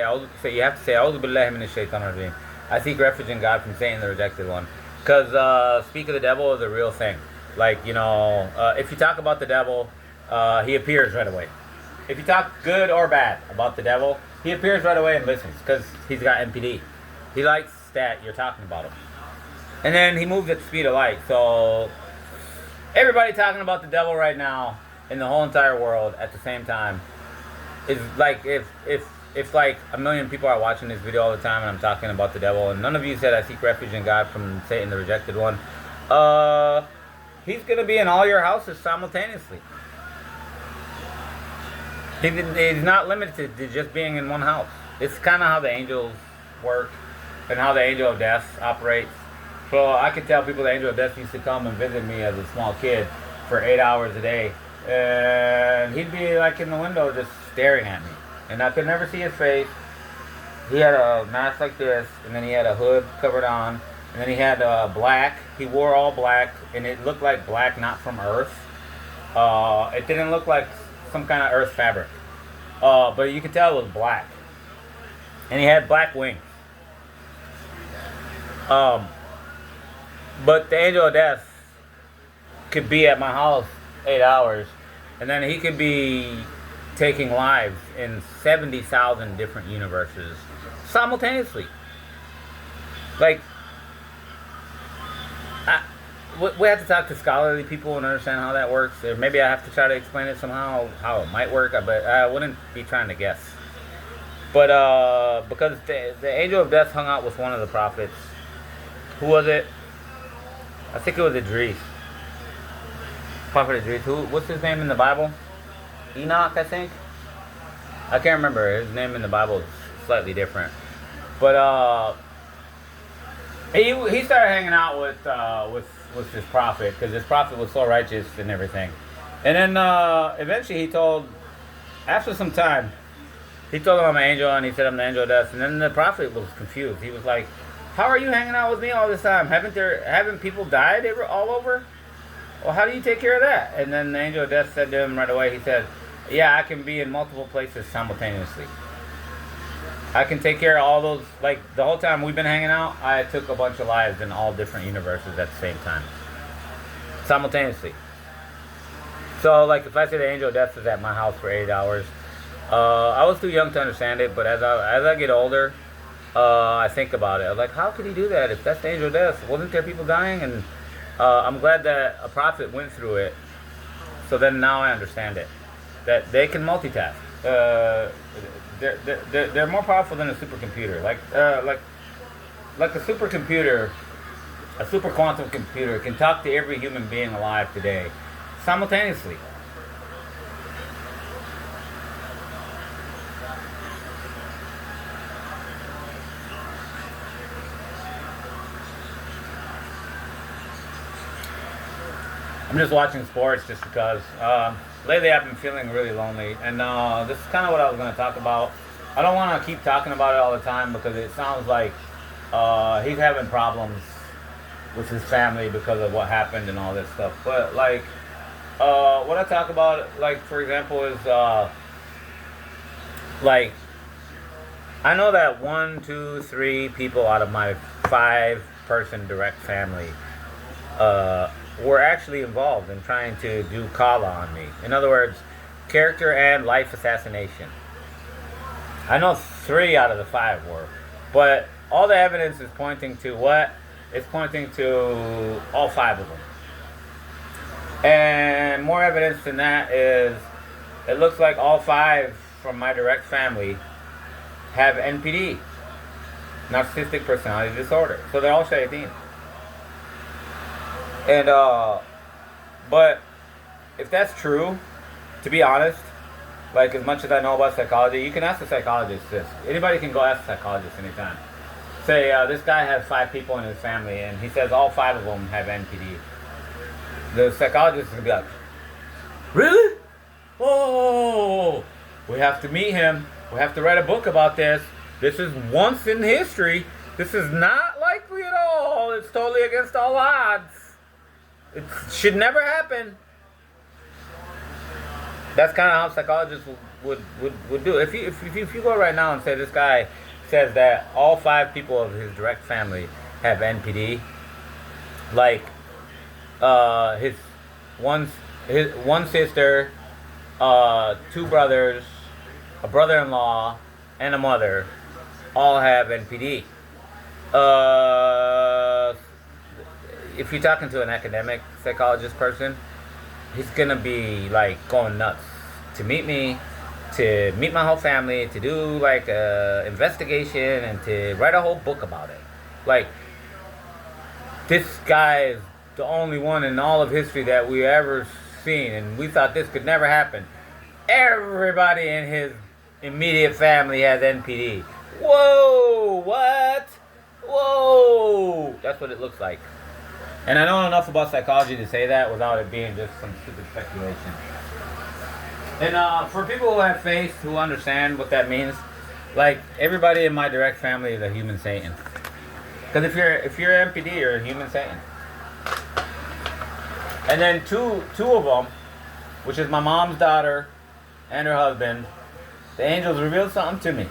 you have to say, "A'udhu billahi minash shaitanir rajeem." I seek refuge in God from Satan, the rejected one. Because speak of the devil is a real thing. Like, if you talk about the devil, he appears right away. If you talk good or bad about the devil, he appears right away and listens, because he's got NPD. He likes that you're talking about him. And then he moves at the speed of light. So everybody talking about the devil right now in the whole entire world at the same time is like if like a million people are watching this video all the time and I'm talking about the devil, and none of you said I seek refuge in God from Satan, the rejected one, he's going to be in all your houses simultaneously. He's not limited to just being in one house. It's kind of how the angels work and how the angel of death operates. So I could tell people the angel of death used to come and visit me as a small kid for 8 hours a day. And he'd be like in the window just staring at me. And I could never see his face. He had a mask like this, and then he had a hood covered on. And then he had black. He wore all black, and it looked like black, not from Earth. It didn't look like some kind of Earth fabric. But you could tell it was black. And he had black wings. But the angel of death could be at my house 8 hours, and then he could be taking lives in 70,000 different universes simultaneously. Like, we have to talk to scholarly people and understand how that works. Or maybe I have to try to explain it somehow, how it might work, but I wouldn't be trying to guess. But because the angel of death hung out with one of the prophets. Who was it? I think it was Idris. Prophet Idris. What's his name in the Bible? Enoch, I think. I can't remember. His name in the Bible is slightly different. But he started hanging out with this prophet, because this prophet was so righteous and everything. And then eventually he told, after some time, he told him I'm an angel, and he said I'm the angel of death. And then the prophet was confused. He was like, "How are you hanging out with me all this time? Haven't people died all over? Well, how do you take care of that?" And then the angel of death said to him right away, he said, "Yeah, I can be in multiple places simultaneously. I can take care of all those, like the whole time we've been hanging out, I took a bunch of lives in all different universes at the same time. Simultaneously. So like if I say the angel of death is at my house for 8 hours, I was too young to understand it, but as I get older, I think about it. I'm like, how could he do that if that's the angel of death? Wasn't there people dying? And I'm glad that a prophet went through it. So then now I understand it. That they can multitask. They're more powerful than a supercomputer. Like a supercomputer, a super quantum computer can talk to every human being alive today simultaneously. I'm just watching sports just because lately I've been feeling really lonely, and this is kind of what I was going to talk about. I don't want to keep talking about it all the time because it sounds like he's having problems with his family because of what happened and all that stuff. But like what I talk about, like for example, is like I know that one, two, three people out of my 5-person direct family were actually involved in trying to do Kala on me. In other words, character and life assassination. I know 3 out of the 5 were, but all the evidence is pointing to what? It's pointing to all 5 of them. And more evidence than that is it looks like all 5 from my direct family have NPD, narcissistic personality disorder. So they're all shayateen. And but if that's true, to be honest, like as much as I know about psychology, you can ask the psychologist this. Anybody can go ask the psychologist anytime. Say this guy has 5 people in his family, and he says all 5 of them have NPD. The psychologist is gonna be like, "Really? Oh, we have to meet him. We have to write a book about this. This is once in history. This is not likely at all. It's totally against all odds. It should never happen." That's kind of how psychologists would do. If you go right now and say this guy says that all 5 people of his direct family have NPD, like his one sister, 2 brothers, a brother-in-law, and a mother, all have NPD. If you're talking to an academic psychologist person, he's gonna be like going nuts to meet me, to meet my whole family, to do like a investigation and to write a whole book about it. Like, this guy is the only one in all of history that we ever seen, and we thought this could never happen. Everybody in his immediate family has NPD. Whoa, what? Whoa, that's what it looks like. And I know enough about psychology to say that without it being just some stupid speculation. And for people who have faith, who understand what that means, like everybody in my direct family is a human Satan. Because if you're MPD, you're a human Satan. And then two of them, which is my mom's daughter and her husband, the angels revealed something to me.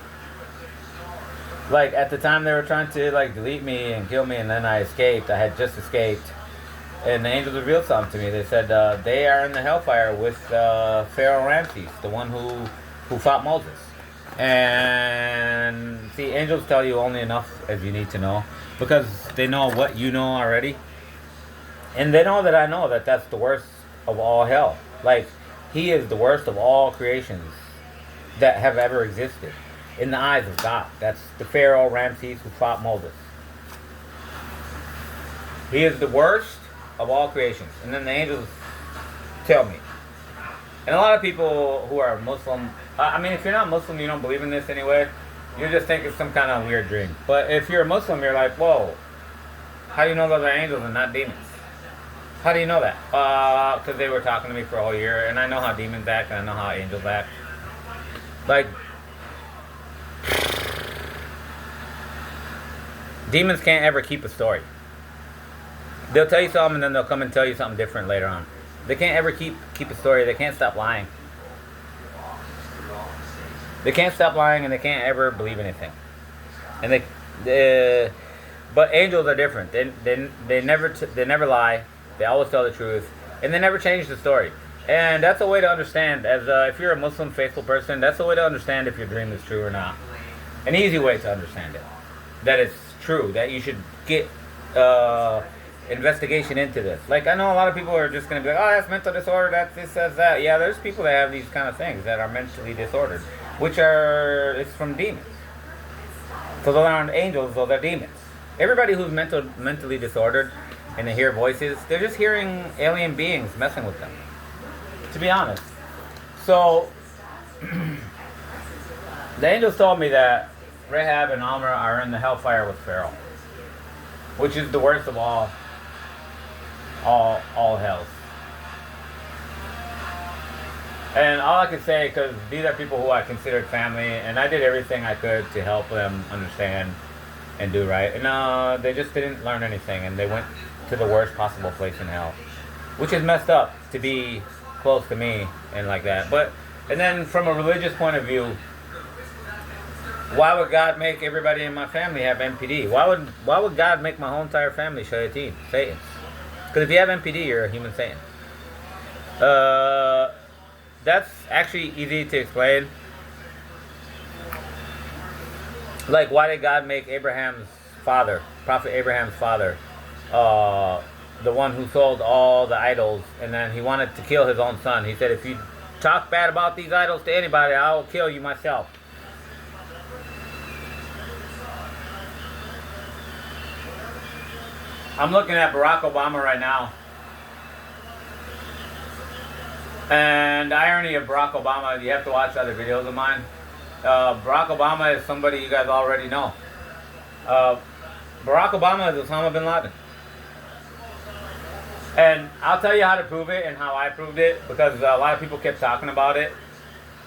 Like at the time they were trying to like delete me and kill me, and then I escaped. I had just escaped, and the angels revealed something to me. They said they are in the hellfire with Pharaoh Ramses, the one who fought Moses. And see, angels tell you only enough as you need to know, because they know what you know already, and they know that I know that that's the worst of all hell. Like, he is the worst of all creations that have ever existed in the eyes of God. That's the Pharaoh Ramses who fought Moses. He is the worst of all creations. And then the angels tell me. And a lot of people who are Muslim, I mean, if you're not Muslim, you don't believe in this anyway, you just think it's some kind of weird dream. But if you're a Muslim, you're like, whoa, how do you know those are angels and not demons? How do you know that? Because they were talking to me for a whole year, and I know how demons act, and I know how angels act. Like, demons can't ever keep a story. They'll tell you something, and then they'll come and tell you something different later on. They can't ever keep a story. They can't stop lying. They can't stop lying, and they can't ever believe anything. And but angels are different. They never lie. They always tell the truth, and they never change the story. And that's a way to understand, as if you're a Muslim faithful person, that's a way to understand if your dream is true or not. An easy way to understand it, that it's true, that you should get investigation into this. Like, I know a lot of people are just going to be like, oh, that's mental disorder, that's this, that's that. Yeah, there's people that have these kind of things that are mentally disordered, it's from demons. So those aren't angels, those are demons. Everybody who's mentally disordered and they hear voices, they're just hearing alien beings messing with them, to be honest. So the angels told me that Rahab and Amr are in the hellfire with Pharaoh, which is the worst of all hells. And all I can say, because these are people who I considered family, and I did everything I could to help them understand and do right, and they just didn't learn anything, and they went to the worst possible place in hell, which is messed up to be close to me and like that. And then from a religious point of view, Why would God make everybody in my family have NPD? Why would God make my whole entire family shayateen, Satan? Because if you have NPD, you're a human Satan. Uh, that's actually easy to explain. Like, why did God make Abraham's father, Prophet Abraham's father, the one who sold all the idols, and then he wanted to kill his own son? He said, if you talk bad about these idols to anybody, I will kill you myself. I'm looking at Barack Obama right now. And the irony of Barack Obama, you have to watch other videos of mine. Barack Obama is somebody you guys already know. Barack Obama is Osama bin Laden. And I'll tell you how to prove it and how I proved it, because a lot of people kept talking about it.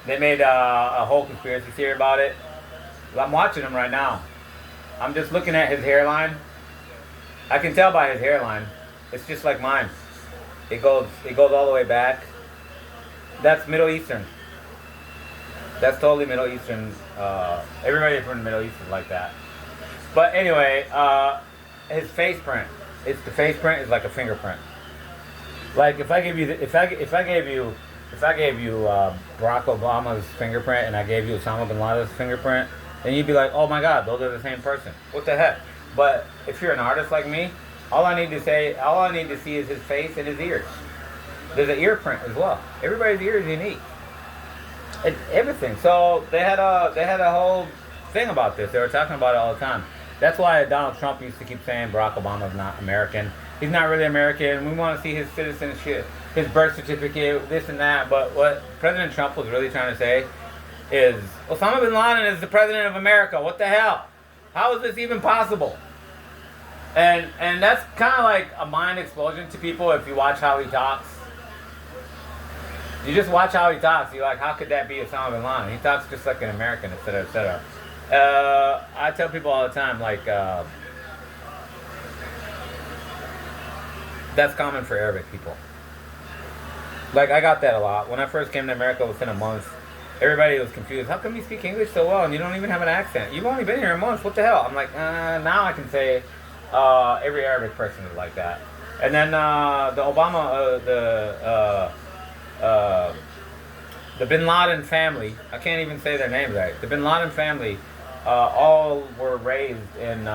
They made a whole conspiracy theory about it. I'm watching him right now. I'm just looking at his hairline. I can tell by his hairline. It's just like mine. It goes all the way back. That's Middle Eastern. That's totally Middle Eastern. Everybody from the Middle East is like that. But anyway, his face print. The face print is like a fingerprint. Like if I gave you Barack Obama's fingerprint and I gave you Osama bin Laden's fingerprint, then you'd be like, oh my God, those are the same person. What the heck? But if you're an artist like me, all I need to see is his face and his ears. There's an ear print as well. Everybody's ear is unique. Everything. So they had a whole thing about this. They were talking about it all the time. That's why Donald Trump used to keep saying Barack Obama's not American. He's not really American. We want to see his citizenship, his birth certificate, this and that. But what President Trump was really trying to say is Osama bin Laden is the president of America. What the hell? How is this even possible? And that's kind of like a mind explosion to people if you watch how he talks. You just watch how he talks. You're like, how could that be Osama bin Laden? He talks just like an American, etc., etc. I tell people all the time, like, that's common for Arabic people. Like, I got that a lot. When I first came to America within a month, everybody was confused. How come you speak English so well and you don't even have an accent? You've only been here a month. What the hell? I'm like, now I can say every Arabic person is like that. And then the Obama, the Bin Laden family, I can't even say their names right. The Bin Laden family, all were raised in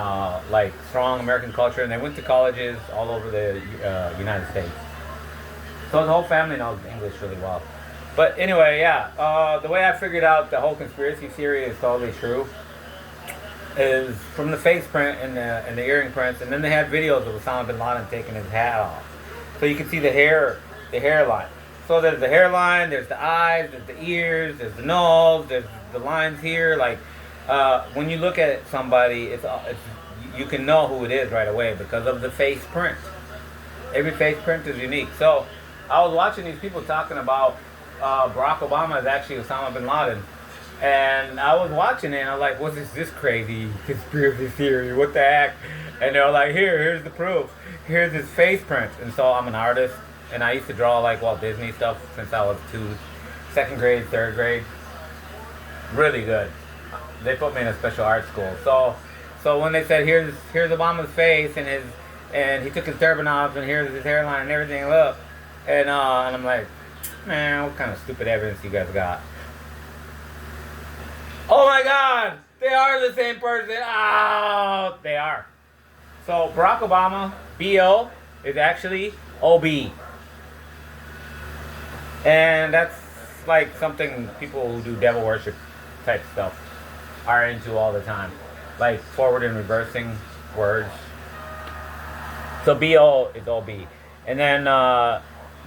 like strong American culture, and they went to colleges all over the United States. So the whole family knows English really well. But anyway, yeah, the way I figured out the whole conspiracy theory is totally true is from the face print and the earring prints, and then they had videos of Osama bin Laden taking his hat off, so you can see the hairline. So there's the hairline, there's the eyes, there's the ears, there's the nose, there's the lines here. Like when you look at somebody, it's you can know who it is right away because of the face print. Every face print is unique. So I was watching these people talking about Barack Obama is actually Osama bin Laden. And I was watching it and I was like, what is this crazy conspiracy theory? What the heck? And they were like, here's the proof. Here's his face print. And so I'm an artist and I used to draw like Walt Disney stuff since I was second grade, third grade. Really good. They put me in a special art school. So when they said here's Obama's face and he took his turban off and here's his hairline and everything, look. And I'm like, man, what kind of stupid evidence you guys got? Oh my God, they are the same person. Oh, they are. So Barack Obama, B.O., is actually O.B. And that's like something people who do devil worship type stuff are into all the time. Like forward and reversing words. So B.O. is O.B. And then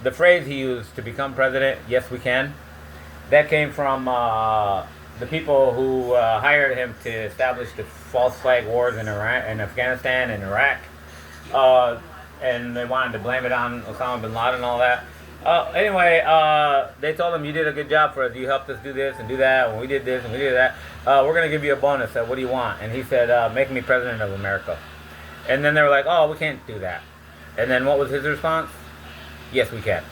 the phrase he used to become president, yes we can, that came from the people who hired him to establish the false flag wars in Iraq and Afghanistan and Iraq, and they wanted to blame it on Osama bin Laden and all that. Anyway, they told him, you did a good job for us. You helped us do this and do that. When we did this and we did that, we're going to give you a bonus. What do you want? And he said, make me president of America. And then they were like, oh, we can't do that. And then what was his response? Yes, we can.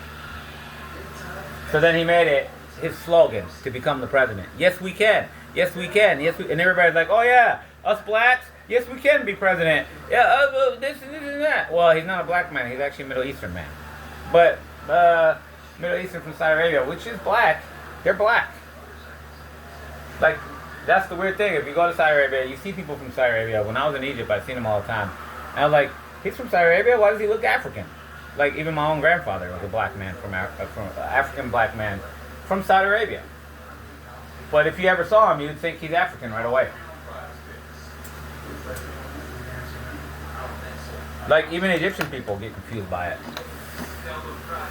So then he made it his slogan to become the president. Yes, we can. Yes, we can. Yes, we. And everybody's like, oh yeah, us blacks. Yes, we can be president. Yeah, this and that. Well, he's not a black man. He's actually a Middle Eastern man. But Middle Eastern from Saudi Arabia, which is black. They're black. Like, that's the weird thing. If you go to Saudi Arabia, you see people from Saudi Arabia. When I was in Egypt, I seen them all the time. And I was like, he's from Saudi Arabia? Why does he look African? Like, even my own grandfather was a black man from African black man from Saudi Arabia. But if you ever saw him, you'd think he's African right away. Like, even Egyptian people get confused by it.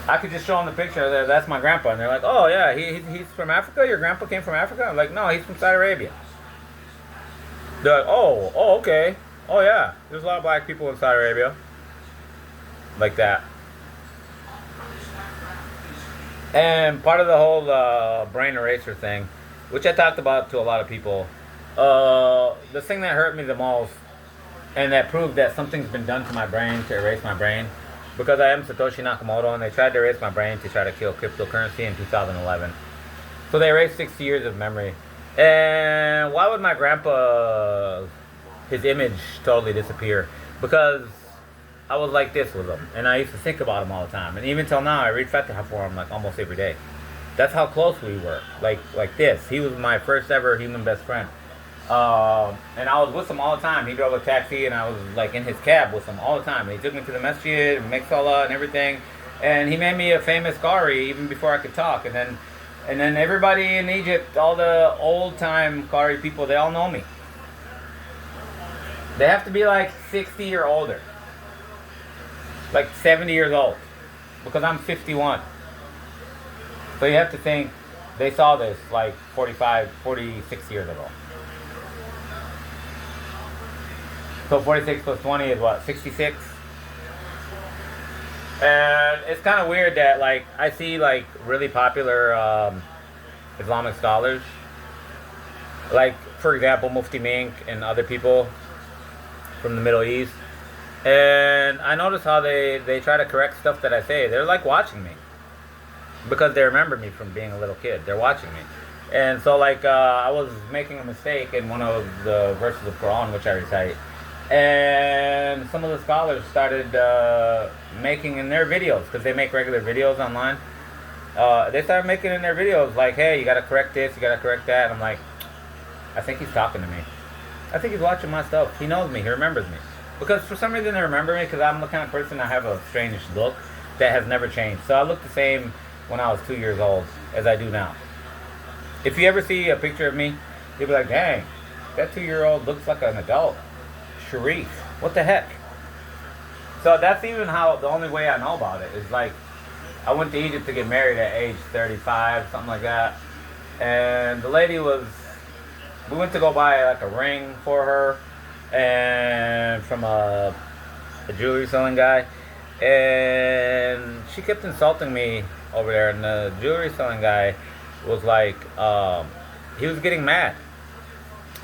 I could just show them the picture. That's my grandpa, and they're like, "Oh yeah, he's from Africa. Your grandpa came from Africa." I'm like, "No, he's from Saudi Arabia." They're like, "Oh, okay. Oh yeah, there's a lot of black people in Saudi Arabia." Like that. And part of the whole brain eraser thing, which I talked about to a lot of people, the thing that hurt me the most, and that proved that something's been done to my brain to erase my brain. Because I am Satoshi Nakamoto, and they tried to erase my brain to try to kill cryptocurrency in 2011. So they erased 60 years of memory. And why would my grandpa, his image totally disappear? Because I was like this with him, and I used to think about him all the time. And even till now, I read Fatiha for him like almost every day. That's how close we were, like this. He was my first ever human best friend. And I was with him all the time. He drove a taxi, and I was like in his cab with him all the time. And he took me to the masjid, Mexala, and everything. And he made me a famous Qari even before I could talk. And then everybody in Egypt, all the old time Qari people, they all know me. They have to be like 60 or older, like 70 years old, because I'm 51. So you have to think they saw this like 45, 46 years ago. So 46 plus 20 is what, 66? And it's kind of weird that, like, I see, like, really popular Islamic scholars. Like, for example, Mufti Mink and other people from the Middle East. And I notice how they try to correct stuff that I say. They're, like, watching me. Because they remember me from being a little kid. They're watching me. And so, like, I was making a mistake in one of the verses of Quran, which I recite. And some of the scholars started making in their videos, because they make regular videos online. They started making in their videos like, hey, you gotta correct this, you gotta correct that. And I'm like, I think he's talking to me. I think he's watching my stuff. He knows me, he remembers me. Because for some reason they remember me, because I'm the kind of person, I have a strange look that has never changed. So I look the same when I was 2 years old as I do now. If you ever see a picture of me, you'll be like, dang, that 2-year-old looks like an adult. Sharif, what the heck? So that's even how, the only way I know about it is like, I went to Egypt to get married at age 35, something like that. And the lady we went to go buy like a ring for her, and from a jewelry selling guy. And she kept insulting me over there, and the jewelry selling guy was like, he was getting mad.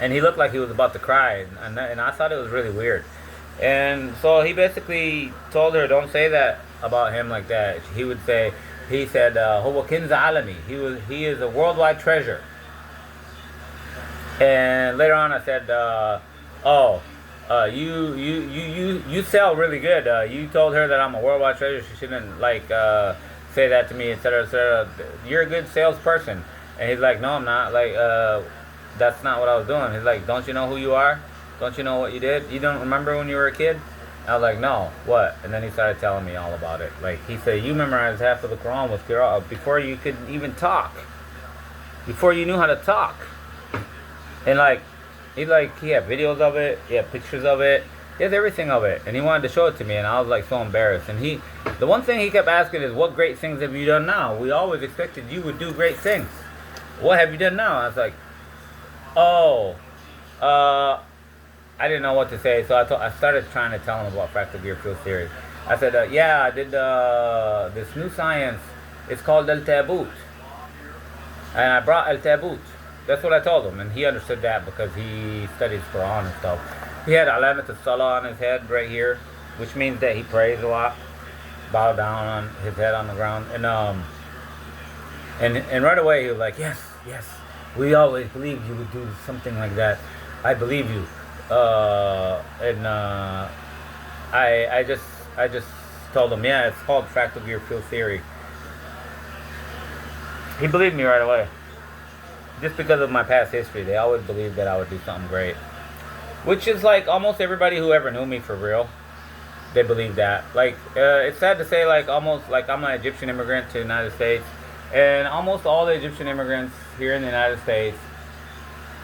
And he looked like he was about to cry, and I thought it was really weird. And so he basically told her, don't say that about him like that. He said, Huwa Kinza Alami. He is a worldwide treasure. And later on I said, you sell really good. You told her that I'm a worldwide treasure. She shouldn't say that to me, etc., etc. You're a good salesperson. And he's like, no, I'm not. That's not what I was doing. He's like, don't you know who you are? Don't you know what you did? You don't remember when you were a kid? I was like, no, what? And then he started telling me all about it. Like, he said, you memorized half of the Quran with Qira'ah before you could even talk. Before you knew how to talk. And he had videos of it, he had pictures of it, he has everything of it. And he wanted to show it to me, and I was like so embarrassed. And the one thing he kept asking is, what great things have you done now? We always expected you would do great things. What have you done now? I was like, I didn't know what to say, so I started trying to tell him about fractal gear field theory. I said, I did this new science. It's called Al-Tabut. And I brought Al-Tabut. That's what I told him, and he understood that because he studies Quran and stuff. He had Alamat al-Salah on his head right here, which means that he prays a lot, bow down on his head on the ground. And right away he was like, yes, We always believed you would do something like that. I believe you. And I just told him, yeah, it's called fractal gear field theory. He believed me right away. Just because of my past history, they always believed that I would do something great. Which is like almost everybody who ever knew me for real. They believe that. Like, it's sad to say, like, almost like I'm an Egyptian immigrant to the United States. And almost all the Egyptian immigrants here in the United States,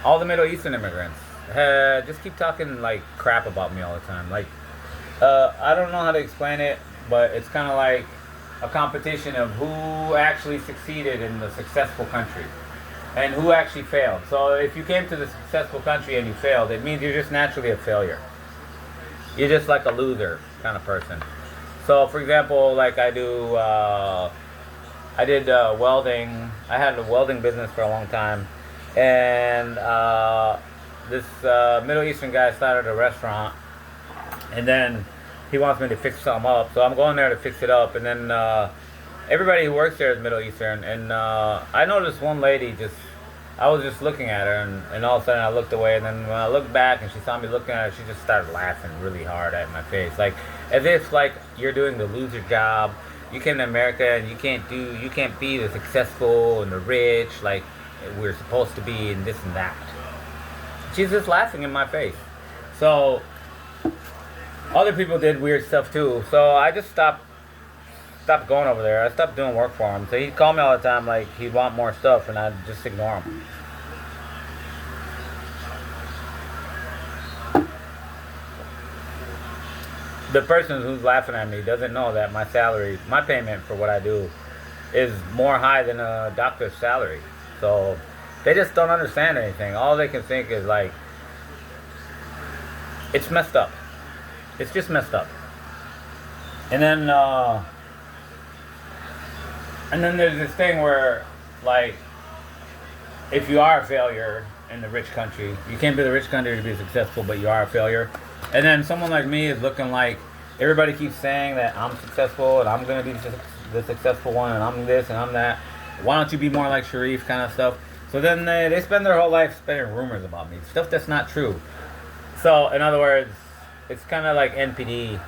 all the Middle Eastern immigrants, just keep talking, like, crap about me all the time. Like, I don't know how to explain it, but it's kind of like a competition of who actually succeeded in the successful country and who actually failed. So if you came to the successful country and you failed, it means you're just naturally a failure. You're just like a loser kind of person. So, for example, like I did welding. I had a welding business for a long time, and this Middle Eastern guy started a restaurant, and then he wants me to fix something up. So I'm going there to fix it up, and then everybody who works there is Middle Eastern, and I noticed one lady I was just looking at her, and all of a sudden I looked away, and then when I looked back and she saw me looking at her, she just started laughing really hard at my face, like as if like you're doing the loser job. You came to America and you can't be the successful and the rich like we're supposed to be, and this and that. She's just laughing in my face. So other people did weird stuff too. So I just stopped going over there. I stopped doing work for him. So he'd call me all the time like he'd want more stuff, and I'd just ignore him. The person who's laughing at me doesn't know that my salary, my payment for what I do, is more high than a doctor's salary. So they just don't understand anything. All they can think is like, it's messed up. It's just messed up. And then there's this thing where, like, if you are a failure in the rich country, you came to the rich country to be successful, but you are a failure. And then someone like me is looking like everybody keeps saying that I'm successful and I'm going to be the successful one and I'm this and I'm that. Why don't you be more like Sharif kind of stuff? So then they spend their whole life spreading rumors about me, stuff that's not true. So in other words, it's kind of like NPD,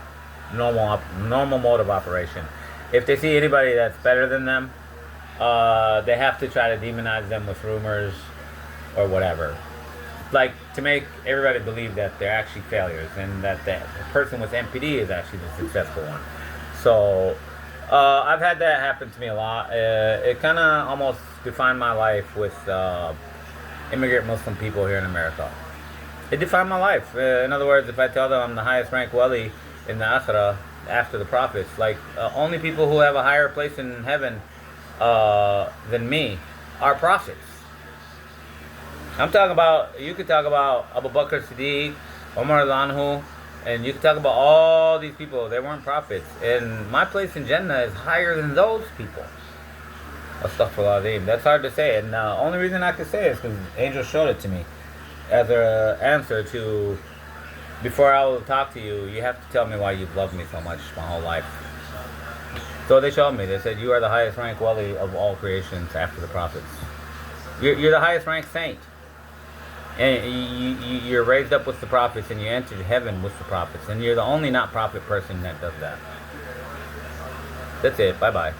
normal mode of operation. If they see anybody that's better than them, they have to try to demonize them with rumors or whatever. Like, to make everybody believe that they're actually failures and that the person with NPD is actually the successful one. So, I've had that happen to me a lot. It kind of almost defined my life with immigrant Muslim people here in America. It defined my life. In other words, if I tell them I'm the highest ranked wali in the akhirah after the prophets, like, only people who have a higher place in heaven than me are prophets. I'm talking about, you could talk about Abu Bakr Siddiq, Umar al-Anhu, and you could talk about all these people. They weren't prophets. And my place in Jannah is higher than those people. Astaghfirullah Azim. That's hard to say. And the only reason I can say it is because angels showed it to me. As an answer to, before I will talk to you, you have to tell me why you've loved me so much my whole life. So they showed me. They said, you are the highest ranked wali of all creations after the prophets. You're the highest ranked saint. And you're raised up with the prophets, and you entered heaven with the prophets, and you're the only not prophet person that does that. That's it. Bye-bye.